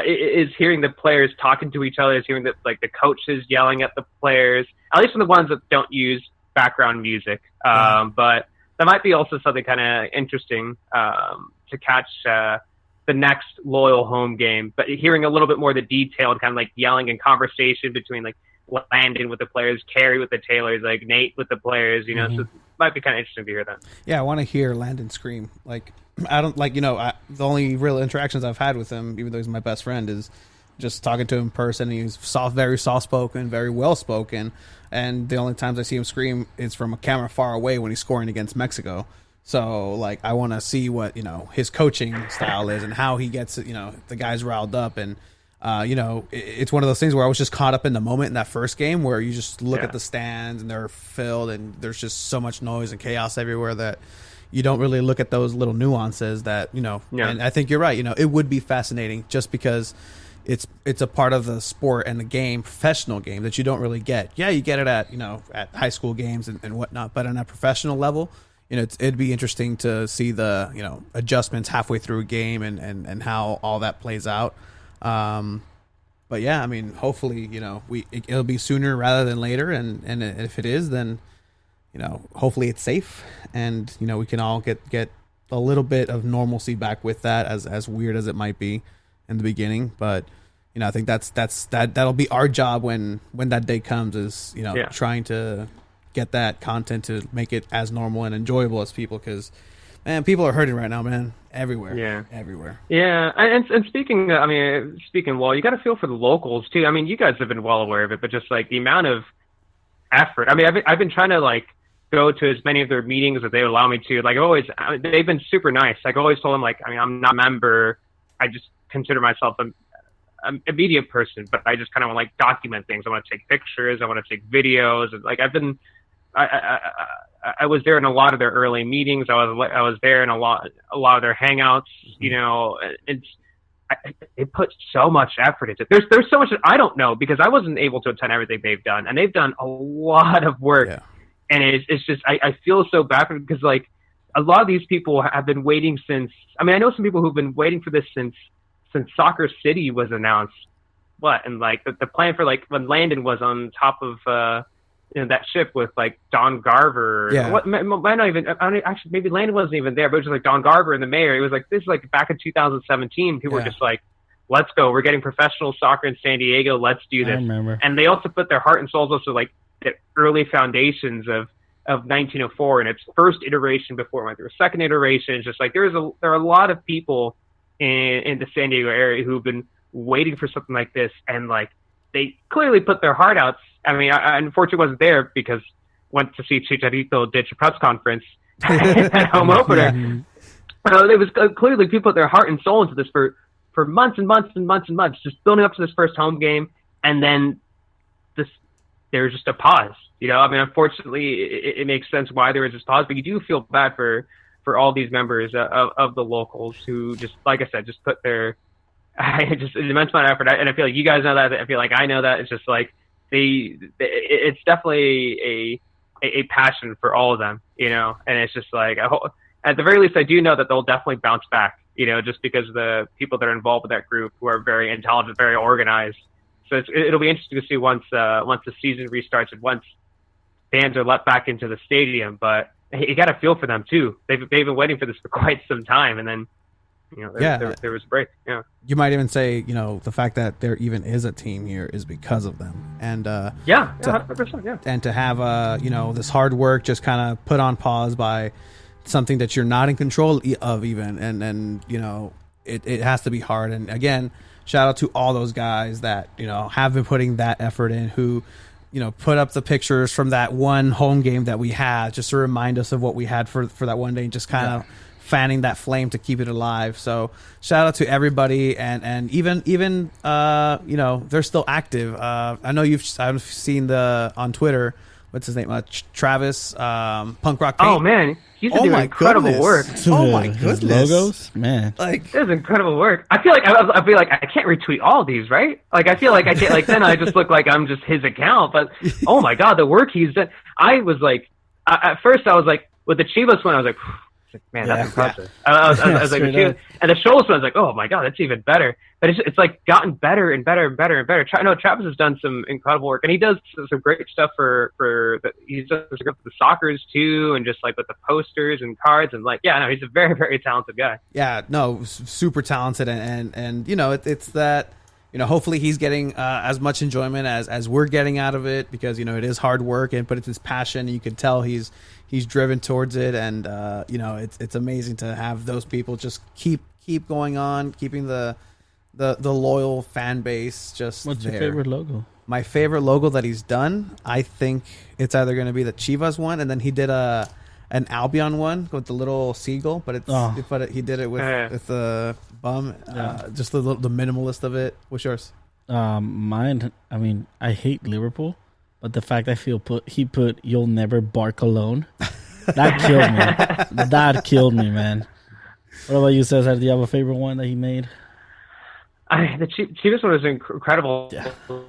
is hearing the players talking to each other, is hearing that like the coaches yelling at the players, at least from the ones that don't use background music. But that might be also something kind of interesting to catch the next Loyal home game. But hearing a little bit more of the detailed kind of like yelling and conversation between like Landon with the players, Carey with the Taylors, like Nate with the players, so it might be kind of interesting to hear that. Yeah, I want to hear Landon scream. Like, I don't like, the only real interactions I've had with him, even though he's my best friend, is just talking to him in person. He's very soft-spoken, very well-spoken, and the only times I see him scream is from a camera far away when he's scoring against Mexico. So, like, I want to see what, his coaching style is and how he gets, the guys riled up. And, it's one of those things where I was just caught up in the moment in that first game where you just look at the stands and they're filled and there's just so much noise and chaos everywhere that you don't really look at those little nuances that, and I think you're right. It would be fascinating just because it's a part of the sport and the game, professional game, that you don't really get. Yeah, you get it at, at high school games and whatnot, but on a professional level, it'd be interesting to see the, adjustments halfway through a game and how all that plays out. But yeah, I mean, hopefully, it'll be sooner rather than later. And if it is, then, hopefully it's safe and, we can all get a little bit of normalcy back with that, as weird as it might be in the beginning. But, I think that'll be our job when that day comes, is, trying to get that content to make it as normal and enjoyable as people, because man, people are hurting right now, man. Everywhere. Yeah. Everywhere. Yeah. And speaking, well, you got to feel for the locals too. I mean, you guys have been well aware of it, but just like the amount of effort. I mean, I've been trying to like go to as many of their meetings as they would allow me to. Like they've been super nice. Like I always told them, like, I mean, I'm not a member. I just consider myself a media person, but I just kind of want to like document things. I want to take pictures. I want to take videos. And like I was there in a lot of their early meetings. I was there in a lot of their hangouts. It put so much effort into it. There's so much that I don't know because I wasn't able to attend everything they've done, and they've done a lot of work. Yeah. And it's just I feel so bad for them because like a lot of these people have been waiting since. I mean, I know some people who've been waiting for this since Soccer City was announced. And like the plan for like when Landon was on top of that ship with like Don Garver. Yeah. Actually, maybe Landon wasn't even there, but it was just like Don Garver and the mayor. It was like, this is like back in 2017. People were just like, let's go. We're getting professional soccer in San Diego. Let's do this. I remember. And they also put their heart and souls also like the early foundations of 1904 and its first iteration before it went through a second iteration. It's just like there are a lot of people in the San Diego area who've been waiting for something like this, and like they clearly put their heart out. I mean, I unfortunately wasn't there because went to see Chicharito ditch a press conference at home opener. It was clearly people put their heart and soul into this for months and months and months and months, just building up to this first home game, and then there's just a pause. I mean, unfortunately, it makes sense why there is this pause, but you do feel bad for all these members of the locals who just, like I said, just put their just an immense amount of effort. And I feel like you guys know that. I feel like I know that. It's just like it's definitely a passion for all of them, and it's just like at the very least I do know that they'll definitely bounce back, just because the people that are involved with that group who are very intelligent, very organized. So it'll be interesting to see once the season restarts and once fans are let back into the stadium. But you got to feel for them too. They've been waiting for this for quite some time, and then there was a break. Yeah, you might even say the fact that there even is a team here is because of them, and 100%, yeah. And to have this hard work just kind of put on pause by something that you're not in control of even, and it has to be hard. And again, shout out to all those guys that have been putting that effort in, who put up the pictures from that one home game that we had just to remind us of what we had for that one day, and just kind of fanning that flame to keep it alive. So shout out to everybody, and even they're still active. I know I've seen on Twitter, what's his name, Travis Punk Rock Paint. Oh man, he's doing incredible work. Oh my goodness, logos, man, like this is incredible work. I feel like I can't retweet all these, right? Like I feel like I can't. Like then I just look like I'm just his account. But oh my god, the work he's done. I was like, at first I was like, with the Chivas one, I was like, man, that's impressive. I was like, and the Shoals one, I was like, oh my god, that's even better. But it's like gotten better and better and better and better. Travis has done some incredible work, and he does some great stuff he's done some stuff for the Soccers too, and just like with the posters and cards, and he's a very, very talented guy. Yeah, no, super talented, and it's that. Hopefully he's getting as much enjoyment as we're getting out of it, because it is hard work, but it's his passion. You can tell he's driven towards it, and it's amazing to have those people just keep going on, keeping the loyal fan base just. What's there. Your favorite logo? My favorite logo that he's done, I think it's either going to be the Chivas one, and then he did an Albion one with the little seagull, but he did it with the bum, just the minimalist of it. What's yours? Mine. I mean, I hate Liverpool, but the fact he put "You'll never bark alone," that killed me. That killed me, man. What about you, Cesar? Do you have a favorite one that he made? The Chivas one was incredible. Yeah, it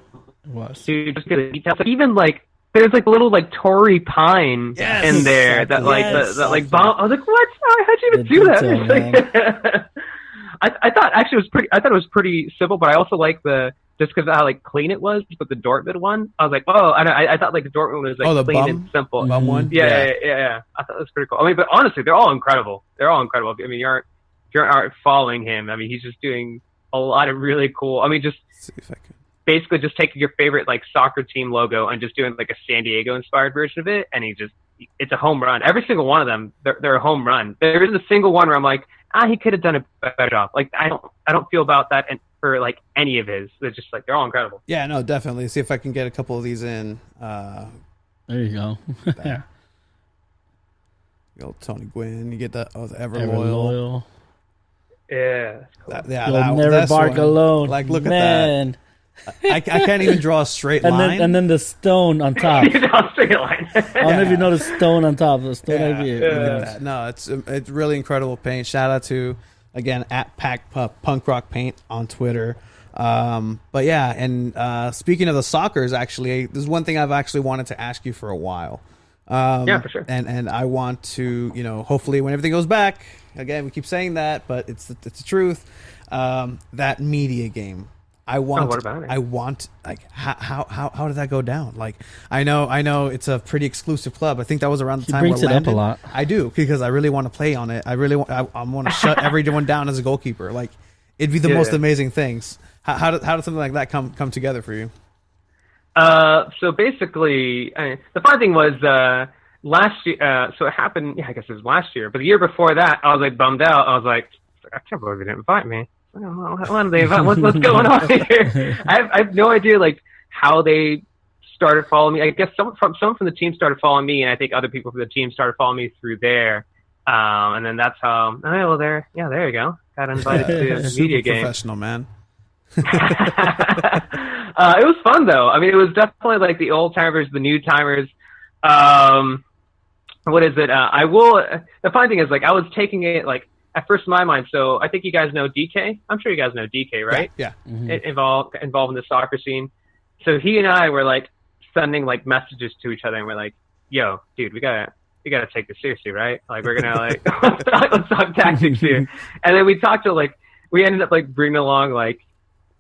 was. Dude, just get the details. Even there's a little Tory pine in there that bomb. I was like, what? How'd you even do that? I thought actually it was pretty simple, but I also like just because of how clean it was with the Dortmund one. I was like, oh, I thought the Dortmund was clean and simple. Bum one? Yeah. I thought it was pretty cool. I mean, but honestly, they're all incredible. I mean, if you aren't following him, I mean, he's just doing a lot of really cool. I mean, just see if I can. Basically just taking your favorite soccer team logo and just doing a San Diego inspired version of it, and it's a home run. Every single one of them, they're a home run. There isn't a single one where I'm like, he could have done a better job. I don't feel about that for any of his. They're just they're all incredible. Yeah, no, definitely. See if I can get a couple of these in. There you go. Yeah. Old Tony Gwynn, you get the Ever Loyal. Yeah, cool. You'll never bark alone. Look man. At that. I can't even draw a straight line. And then the stone on top. You draw a straight line. I don't know if you know the stone on top. The stone idea. No, it's really incredible paint. Shout out to, again, at Punk Rock Paint on Twitter. But yeah, and speaking of the Soccers, actually, this is one thing I've actually wanted to ask you for a while. Yeah, for sure. And I want to, hopefully when everything goes back, again, we keep saying that, but it's the truth. That media game. What about it? I want how did that go down? I know it's a pretty exclusive club. I think that was around the time brings where it up a lot. I do, because I really want to play on it. I want to shut everyone down as a goalkeeper. It'd be the most amazing things. How did something like that come together for you? So basically, the fun thing was last year. So it happened. Yeah, I guess it was last year. But the year before that, I was bummed out. I was like, I can't believe they didn't invite me. What's going on here? I have no idea how they started following me. I guess some from the team started following me, and I think other people from the team started following me through there. And then that's how. There you go. Got invited to the media game. Professional, man. It was fun though. I mean, it was definitely the old timers, the new timers. What is it? The fun thing is I was taking it at first in my mind. So I think you guys know DK. I'm sure you guys know DK, right? Yeah. Mm-hmm. Involved in the soccer scene. So he and I were sending messages to each other, and we're yo, dude, we gotta take this seriously, right? We're gonna let's talk tactics here. And then we talked to we ended up bringing along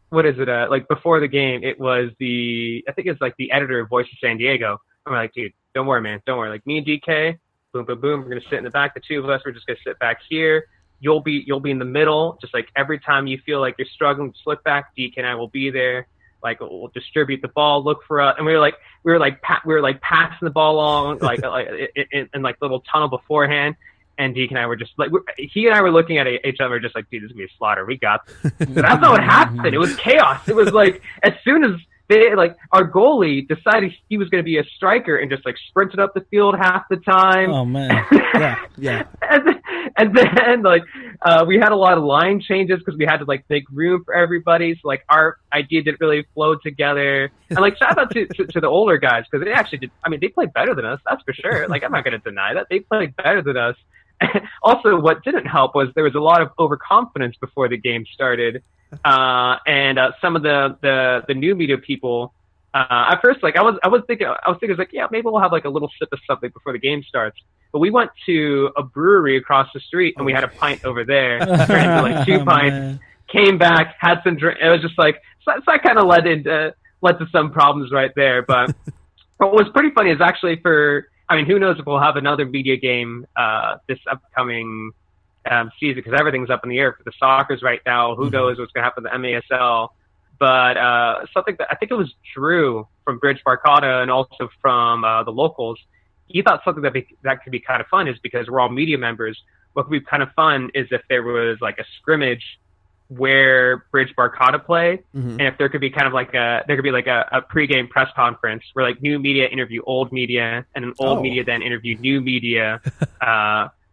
what is it? Before the game, it was I think it's the editor of Voice of San Diego. And we're dude, don't worry, man, don't worry. Me and DK, boom, boom, boom. We're gonna sit in the back. The two of us, we're just gonna sit back here. You'll be in the middle. Just like every time you feel like you're struggling, slip back. Deke and I will be there. Like we'll distribute the ball, look for us, and we were passing the ball along in like little tunnel beforehand. And Deke and I were just like, he and I were looking at each other, just like, dude, this is gonna be a slaughter. We got this. But that's not what happened. It was chaos. It was like as soon as our goalie decided he was going to be a striker and just like sprinted up the field half the time. Oh man, yeah. and then we had a lot of line changes because we had to like make room for everybody. So like our idea didn't really flow together. And like shout out to the older guys because they actually did. I mean, they played better than us. That's for sure. Like I'm not going to deny that they played better than us. Also, what didn't help was there was a lot of overconfidence before the game started. And some of the new media people, at first, like I was thinking, like, yeah, maybe we'll have like a little sip of something before the game starts. But we went to a brewery across the street and we had a pint over there, drank like 2 pints, came back, had some drink. It was just like, so that kind of led to some problems right there. But what was pretty funny is actually who knows if we'll have another media game, this upcoming season because everything's up in the air for the Soccers right now. Who knows what's going to happen to the MASL? But something that I think it was Drew from Bridge Barcata and also from the locals. He thought something that could be kind of fun is because we're all media members. What could be kind of fun is if there was like a scrimmage where Bridge Barcata play, and if there could be kind of like a pregame press conference where like new media interview old media and an old media then interview new media.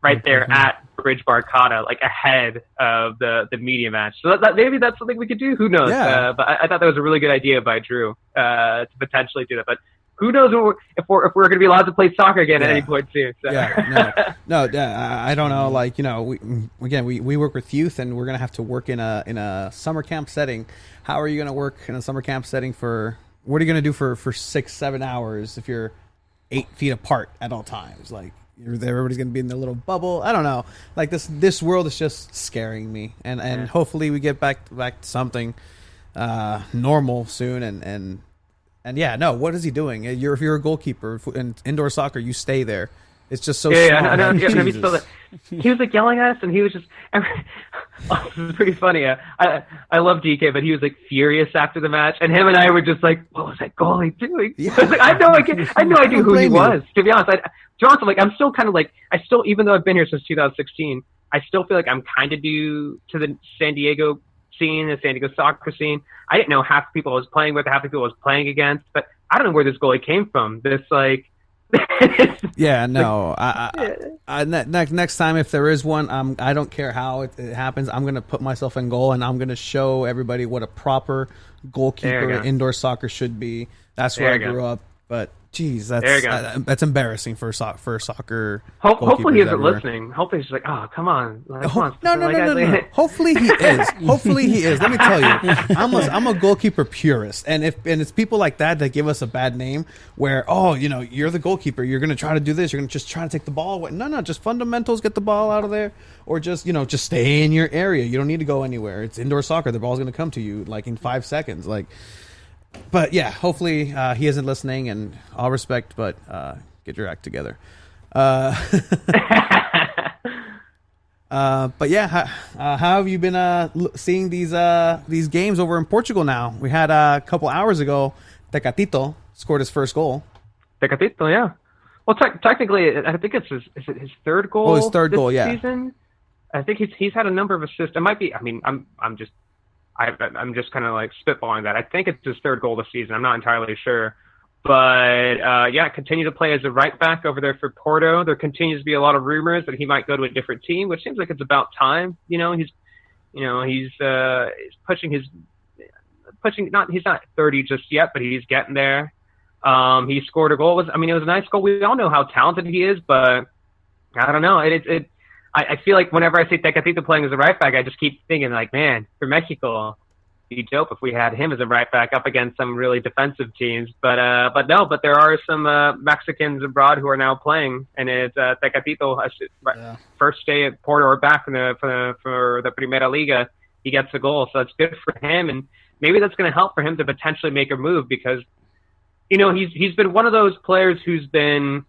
Right there at Bridge Barcata, like ahead of the media match. So maybe that's something we could do. Who knows? Yeah. But I thought that was a really good idea by Drew to potentially do that. But who knows if we're going to be allowed to play soccer again at any point soon. So. Yeah, I don't know. Like we work with youth, and we're going to have to work in a summer camp setting. How are you going to work in a summer camp setting for? What are you going to do for 6-7 hours if you're 8 feet apart at all times? Like. Everybody's gonna be in their little bubble. I don't know. Like this world is just scaring me, and hopefully we get back to something normal soon. And yeah, no. What is he doing? If you're a goalkeeper in indoor soccer, you stay there. It's just so small. I know. He was like yelling at us, and he was just. It was pretty funny. I love DK, but he was like furious after the match, and him and I were just like, "What was that goalie doing?" Yeah. I was like, I had no idea who he was. To be honest, Johnson, like I'm still kind of like even though I've been here since 2016, I still feel like I'm kind of new to the San Diego scene, the San Diego soccer scene. I didn't know half the people I was playing with, half the people I was playing against, but I don't know where this goalie came from. This like. Yeah, no. Next time, if there is one, I don't care how it happens. I'm gonna put myself in goal, and I'm gonna show everybody what a proper goalkeeper in indoor soccer should be. That's where I grew up. But geez, that's embarrassing for soccer. Hopefully, he isn't listening. Hopefully, he's like, oh, come on, No. Hopefully, he is. Hopefully, he is. Let me tell you, I'm a goalkeeper purist, and it's people like that give us a bad name. Where you're the goalkeeper, you're gonna try to do this, you're gonna just try to take the ball away. No, just fundamentals, get the ball out of there, or just stay in your area. You don't need to go anywhere. It's indoor soccer. The ball's gonna come to you like in 5 seconds, like. But yeah, hopefully he isn't listening, and all respect, but get your act together. But yeah, how have you been seeing these games over in Portugal now? We had a couple hours ago, Tecatito scored his first goal. Tecatito, yeah. Well, technically, I think it's his third goal. Oh, his third goal, yeah. Season. I think he's had a number of assists. It might be. I mean, I'm just kind of like spitballing that. I think it's his third goal this season. I'm not entirely sure. But, continue to play as a right back over there for Porto. There continues to be a lot of rumors that he might go to a different team, which seems like it's about time. He's pushing he's not 30 just yet, but he's getting there. He scored a goal. It was a nice goal. We all know how talented he is, but I don't know. I feel like whenever I see Tecatito playing as a right back, I just keep thinking like, man, for Mexico, it'd be dope if we had him as a right back up against some really defensive teams. But there are some Mexicans abroad who are now playing, and it's Tecatito. First day at Porto or back for the Primera Liga, he gets a goal, so it's good for him, and maybe that's going to help for him to potentially make a move because, he's been one of those players who's been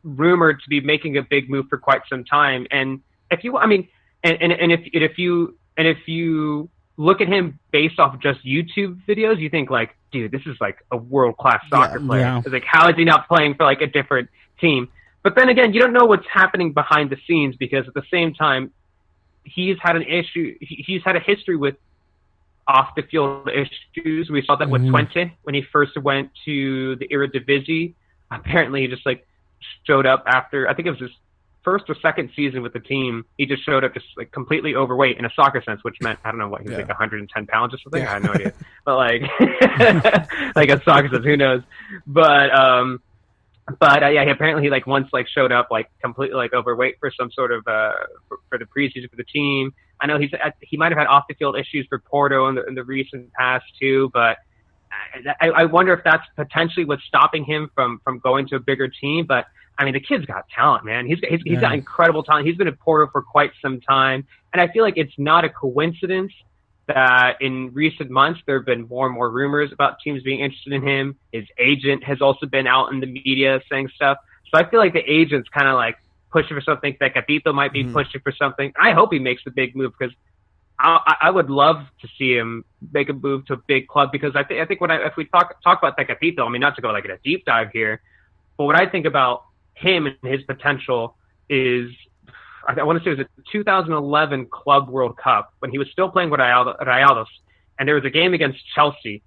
rumored to be making a big move for quite some time. And if you, I mean, if you look at him based off of just YouTube videos, you think like, dude, this is like a world-class soccer player. Yeah. It's like, how is he not playing for like a different team? But then again, you don't know what's happening behind the scenes, because at the same time, he's had an issue. He's had a history with off the field issues. We saw that with Twente when he first went to the Eredivisie. Apparently, he just like showed up after, I think it was his first or second season with the team. He just showed up just like completely overweight in a soccer sense, which meant, I don't know what, he was like 110 pounds or something. I have no idea. But like, like a soccer sense, who knows? But yeah, apparently he like once like showed up like completely like overweight for some sort of for the preseason for the team. I know he might have had off the field issues for Porto in the recent past too, but I wonder if that's potentially what's stopping him from going to a bigger team. But I mean, the kid's got talent, man. He's got incredible talent. He's been at Porto for quite some time, and I feel like it's not a coincidence that in recent months there have been more and more rumors about teams being interested in him. His agent has also been out in the media saying stuff. So I feel like the agent's kind of like pushing for something. Tecatito might be pushing for something. I hope he makes the big move, because I would love to see him make a move to a big club, because I think if we talk about Tecatito, I mean, not to go like in a deep dive here, but what I think about him and his potential is, I want to say it was a 2011 Club World Cup when he was still playing with Rayados, and there was a game against Chelsea,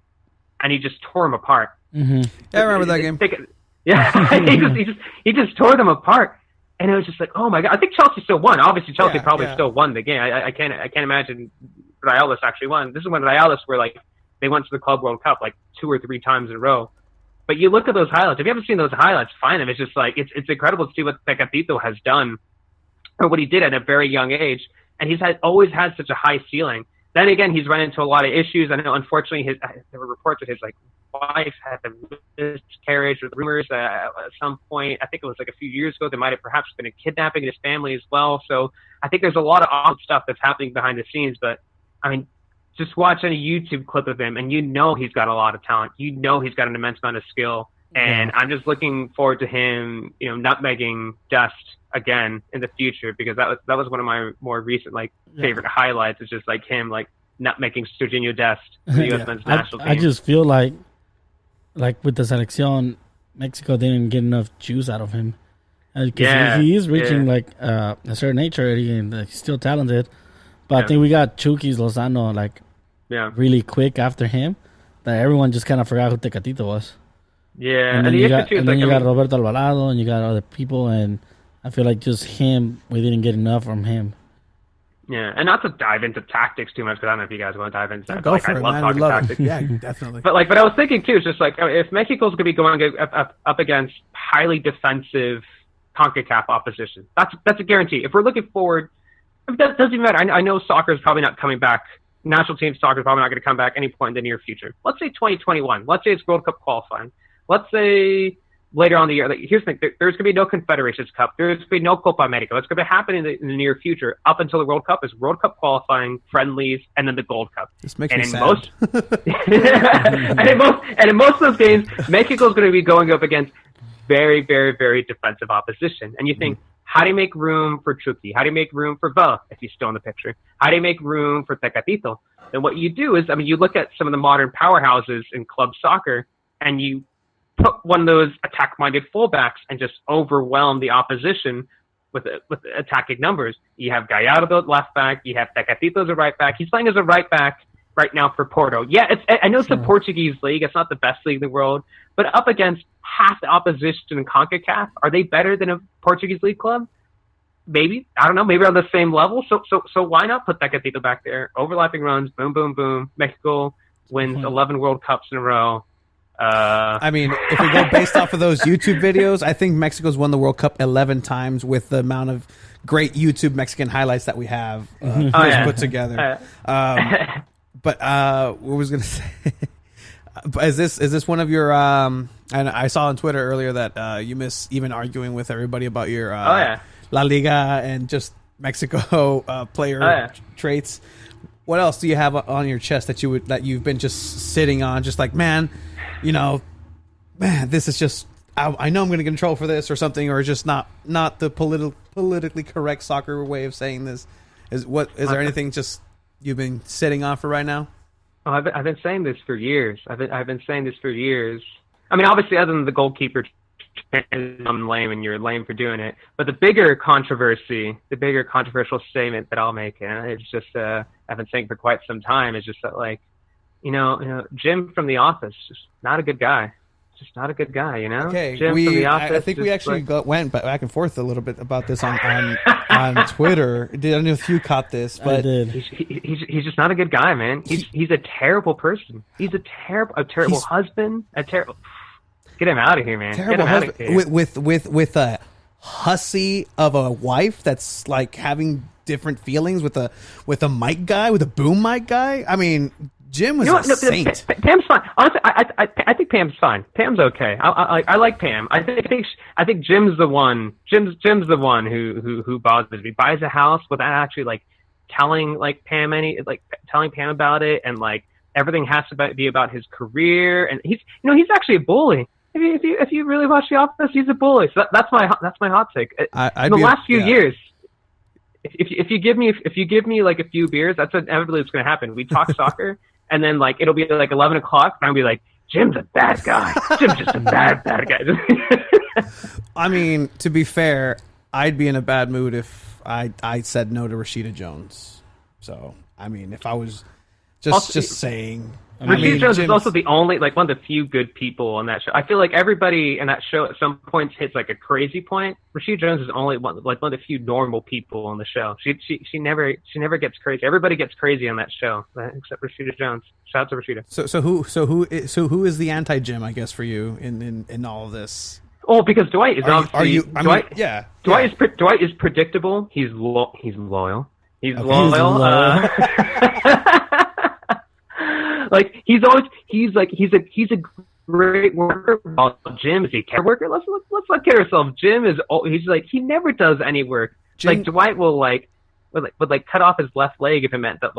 and he just tore him apart. Yeah, I remember that game. Yeah, he just tore them apart, and it was just like, oh my god! I think Chelsea still won. Obviously, Chelsea probably still won the game. I can't imagine Rayados actually won. This is when Rayados were like, they went to the Club World Cup like 2 or 3 times in a row. But you look at those highlights. If you haven't seen those highlights, find them. It's just like it's incredible to see what Tecatito has done, or what he did at a very young age, and he's always had such a high ceiling. Then again, he's run into a lot of issues. I know, unfortunately, there were reports that his like wife had a miscarriage, with rumors at some point. I think it was like a few years ago. There might have perhaps been a kidnapping in his family as well. So I think there's a lot of odd stuff that's happening behind the scenes. But I mean, just watch any YouTube clip of him, and you know he's got a lot of talent. You know he's got an immense amount of skill. And I'm just looking forward to him, nutmegging Dest again in the future, because that was one of my more recent like favorite highlights. It's just like him like nutmegging Serginho Dest, the U.S. men's national team. I just feel like with the selección, Mexico didn't get enough juice out of him. Because he is reaching like a certain age already, and he's still talented. But I think we got Chucky Lozano like really quick after him, that everyone just kind of forgot who Tecatito was. Yeah, and then you got Roberto Alvarado, and you got other people, and I feel like just him, we didn't get enough from him. Yeah, and not to dive into tactics too much, because I don't know if you guys want to dive into that. Go for I it, love man. talking tactics. Yeah, definitely. But I was thinking too, it's just like, if Mexico's going to be going up against highly defensive CONCACAF opposition, that's a guarantee. If we're looking forward, it doesn't even matter. I know soccer is probably not coming back. National team soccer is probably not going to come back any point in the near future. Let's say 2021. Let's say it's World Cup qualifying. Let's say later on in the year. Like, here's the thing: there's going to be no Confederations Cup. There's going to be no Copa America. What's going to happen in the near future, up until the World Cup, is World Cup qualifying, friendlies, and then the Gold Cup. This makes me sad. And in most of those games, Mexico's going to be going up against very, very, very defensive opposition. And you think, how do you make room for Chucky? How do you make room for Vela, if he's still in the picture? How do you make room for Tecatito? And what you do is, you look at some of the modern powerhouses in club soccer, and you put one of those attack-minded fullbacks and just overwhelm the opposition with attacking numbers. You have Gallardo at left back. You have Tecatito as a right back. He's playing as a right back right now for Porto. Yeah, I know it's a Portuguese league. It's not the best league in the world. But up against half the opposition in CONCACAF, are they better than a Portuguese league club? Maybe. I don't know. Maybe on the same level. So why not put Tecatito back there? Overlapping runs, boom, boom, boom. Mexico wins 11 World Cups in a row. If we go based off of those YouTube videos, I think Mexico's won the World Cup 11 times with the amount of great YouTube Mexican highlights that we have put together. But what was going to say? Is this one of your? And I saw on Twitter earlier that you miss even arguing with everybody about your La Liga and just Mexico player traits. What else do you have on your chest that you've been just sitting on, just like, man, this is just I know I'm going to get in trouble for this or something, or just not the politically correct soccer way of saying this? Is there anything just you've been sitting on for right now? Oh, I've been saying this for years. I've been saying this for years. I mean, obviously, other than the goalkeeper, I'm lame and you're lame for doing it. But the bigger controversial statement that I'll make, and it's just I've been saying for quite some time, is just that, like, Jim from The Office, just not a good guy. Just not a good guy, you know. Okay, Jim from The Office. I think we actually went back and forth a little bit about this on Twitter. I don't know if you caught this, but I did. He's just not a good guy, man. He's a terrible person. He's a terrible husband. Get him out of here, man. Terrible husband with a hussy of a wife that's like having different feelings with a mic guy, with a boom mic guy. I mean, Jim was a saint. Pam's fine. Honestly, I think Pam's fine. Pam's okay. I like Pam. I think Jim's the one. Jim's the one who bothers me. Buys a house without actually like telling Pam about it, and like everything has to be about his career. And he's actually a bully. If you really watch The Office, he's a bully. So that's my hot take. Last few years. If you give me like a few beers, that's inevitably what's going to happen. We talk soccer, and then like it'll be like 11 o'clock, and I'll be like, Jim's a bad guy. Jim's just a bad guy. I mean, to be fair, I'd be in a bad mood if I said no to Rashida Jones. So I mean, if I was just saying. Rashida Jones is also the only, like, one of the few good people on that show. I feel like everybody in that show at some points hits like a crazy point. Rashida Jones is only one of the few normal people on the show. She never gets crazy. Everybody gets crazy on that show except Rashida Jones. Shout out to Rashida. So who is the anti-Jim, I guess, for you in all of this? Oh, because Dwight is obviously Dwight is predictable. He's loyal. He's loyal. Like he's a great worker. While Jim is a terrible worker. Let's not kid ourselves. Jim is he never does any work. Like Dwight would cut off his left leg if it meant that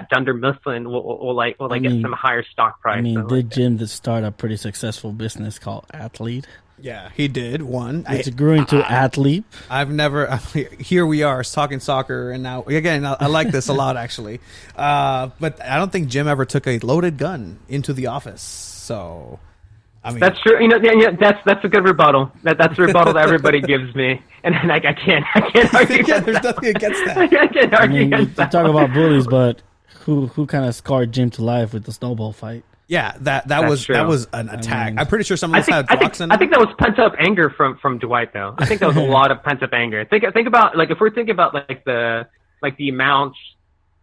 Dunder Mifflin will get some higher stock price. I mean, did Jim start a pretty successful business called Athlete? Yeah, he did one. It grew into Athlete. I've never. Here we are talking soccer, and now again, I like this a lot actually. But I don't think Jim ever took a loaded gun into the office. So, I mean, that's true. That's a good rebuttal. That's a rebuttal that everybody gives me, and I can't argue. There's nothing against that. I can't argue against that. You talk about bullies, but who kind of scarred Jim to life with the snowball fight? Yeah, that was an attack. I'm pretty sure some of us had blocks in it. I think that was pent up anger from Dwight, though. I think that was a lot of pent up anger. Think about if we're thinking about the amount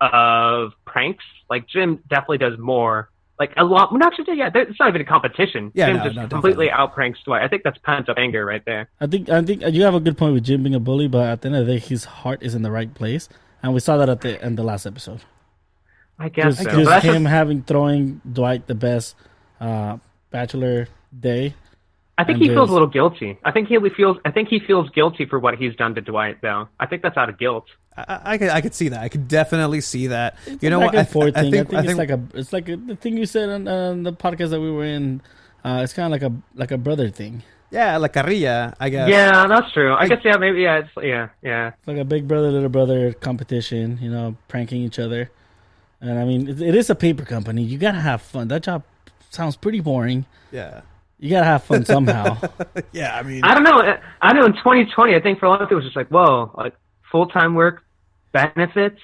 of pranks. Like Jim definitely does more. Like a lot. Well, actually, yeah, it's not even a competition. Yeah, Jim completely outpranks Dwight. I think that's pent up anger right there. I think you have a good point with Jim being a bully, but at the end of the day, his heart is in the right place, and we saw that at the end of the last episode. I guess so. Just him throwing Dwight the best bachelor day. I think he feels a little guilty. I think he feels guilty for what he's done to Dwight, though. I think that's out of guilt. I could see that. I could definitely see that. It's what? I think it's like the thing you said on the podcast that we were in. It's kind of like a brother thing. Yeah, like carrilla, I guess. Yeah, that's true. I guess maybe it's It's like a big brother little brother competition. Pranking each other. And I mean, it is a paper company. You gotta have fun. That job sounds pretty boring. Yeah, you gotta have fun somehow. Yeah, I mean, I don't know. In 2020, I think for a lot of people, it was just like, whoa, like full-time work, benefits.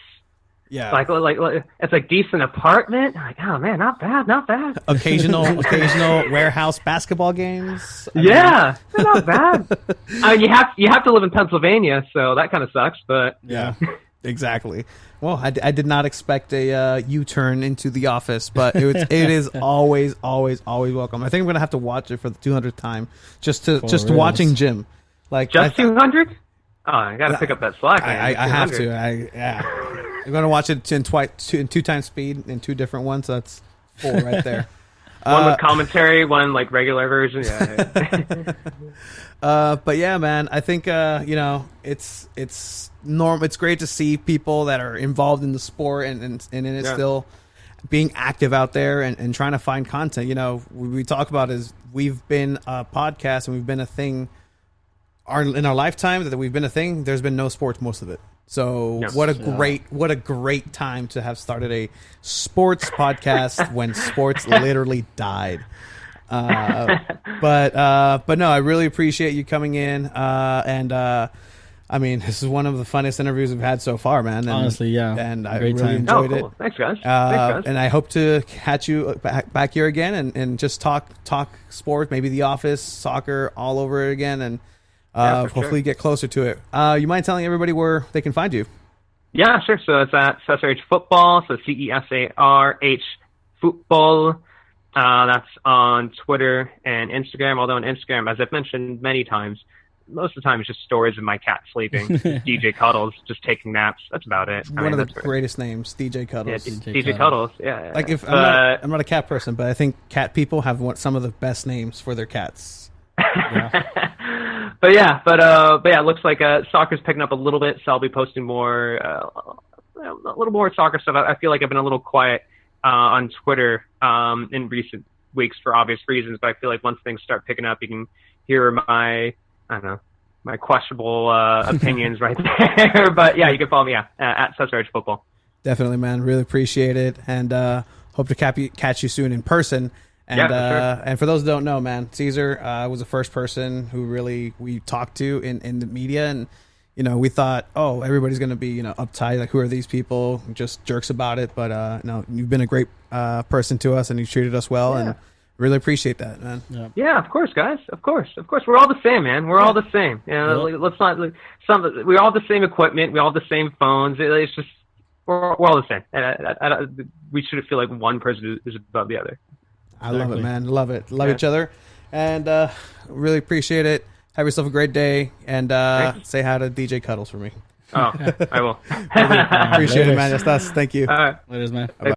Yeah, like it's like decent apartment. Like, oh man, not bad. Occasional warehouse basketball games. They're not bad. I mean, you have to live in Pennsylvania, so that kind of sucks. But yeah. Exactly. Well, I did not expect a U-turn into The Office, but it is always welcome. I think I'm gonna have to watch it for the 200th time just watching Jim. Like just 200? Oh, I gotta pick up that slack. I have to. I'm gonna watch it in 2 times speed in 2 different ones. So that's 4 right there. One with commentary, one like regular version. Yeah. But yeah, man, I think it's It's great to see people that are involved in the sport and in it still. being active out there and trying to find content. You know, we talk about is we've been a podcast and we've been a thing in our lifetime that we've been a thing. There's been no sports most of it. So what a great time to have started a sports podcast when sports literally died. But no, I really appreciate you coming in. I mean, this is one of the funnest interviews we've had so far, man. And, honestly, yeah. And I Great really time. enjoyed cool. it. Thanks, guys. Thanks, guys. And I hope to catch you back here again and just talk sports, maybe The Office, soccer, all over it again, and hopefully get closer to it. You mind telling everybody where they can find you? Yeah, sure. So it's at Cesar H Football. So CESARH Football. That's on Twitter and Instagram. Although on Instagram, as I've mentioned many times, most of the time it's just stories of my cat sleeping. DJ Cuddles just taking naps. That's about it. One of the greatest names, DJ Cuddles. Yeah, DJ Cuddles. Yeah. Like if I'm not a cat person, but I think cat people have some of the best names for their cats. Yeah. But it looks like soccer's picking up a little bit, so I'll be posting more, a little more soccer stuff. I feel like I've been a little quiet on Twitter in recent weeks for obvious reasons, but I feel like once things start picking up, you can hear my questionable opinions right there. But yeah, you can follow me at Cesar H Football. Definitely, man. Really appreciate it, and hope to catch you soon in person. And for sure. And for those who don't know, man, Cesar was the first person who really we talked to in the media, and you know we thought, oh, everybody's gonna be uptight, like who are these people, just jerks about it. But no, you've been a great person to us, and you've treated us well, and really appreciate that, man. Yeah, of course, guys. Of course. We're all the same, man. We're all the same. Let's not we all have the same equipment. We all have the same phones. It's just we're all the same. We shouldn't feel like one person is above the other. I love it, man. Love it. Love each other. And really appreciate it. Have yourself a great day. And say hi to DJ Cuddles for me. Oh, I will. Appreciate it, man. That's us. Thank you. All right. Later, man. Bye.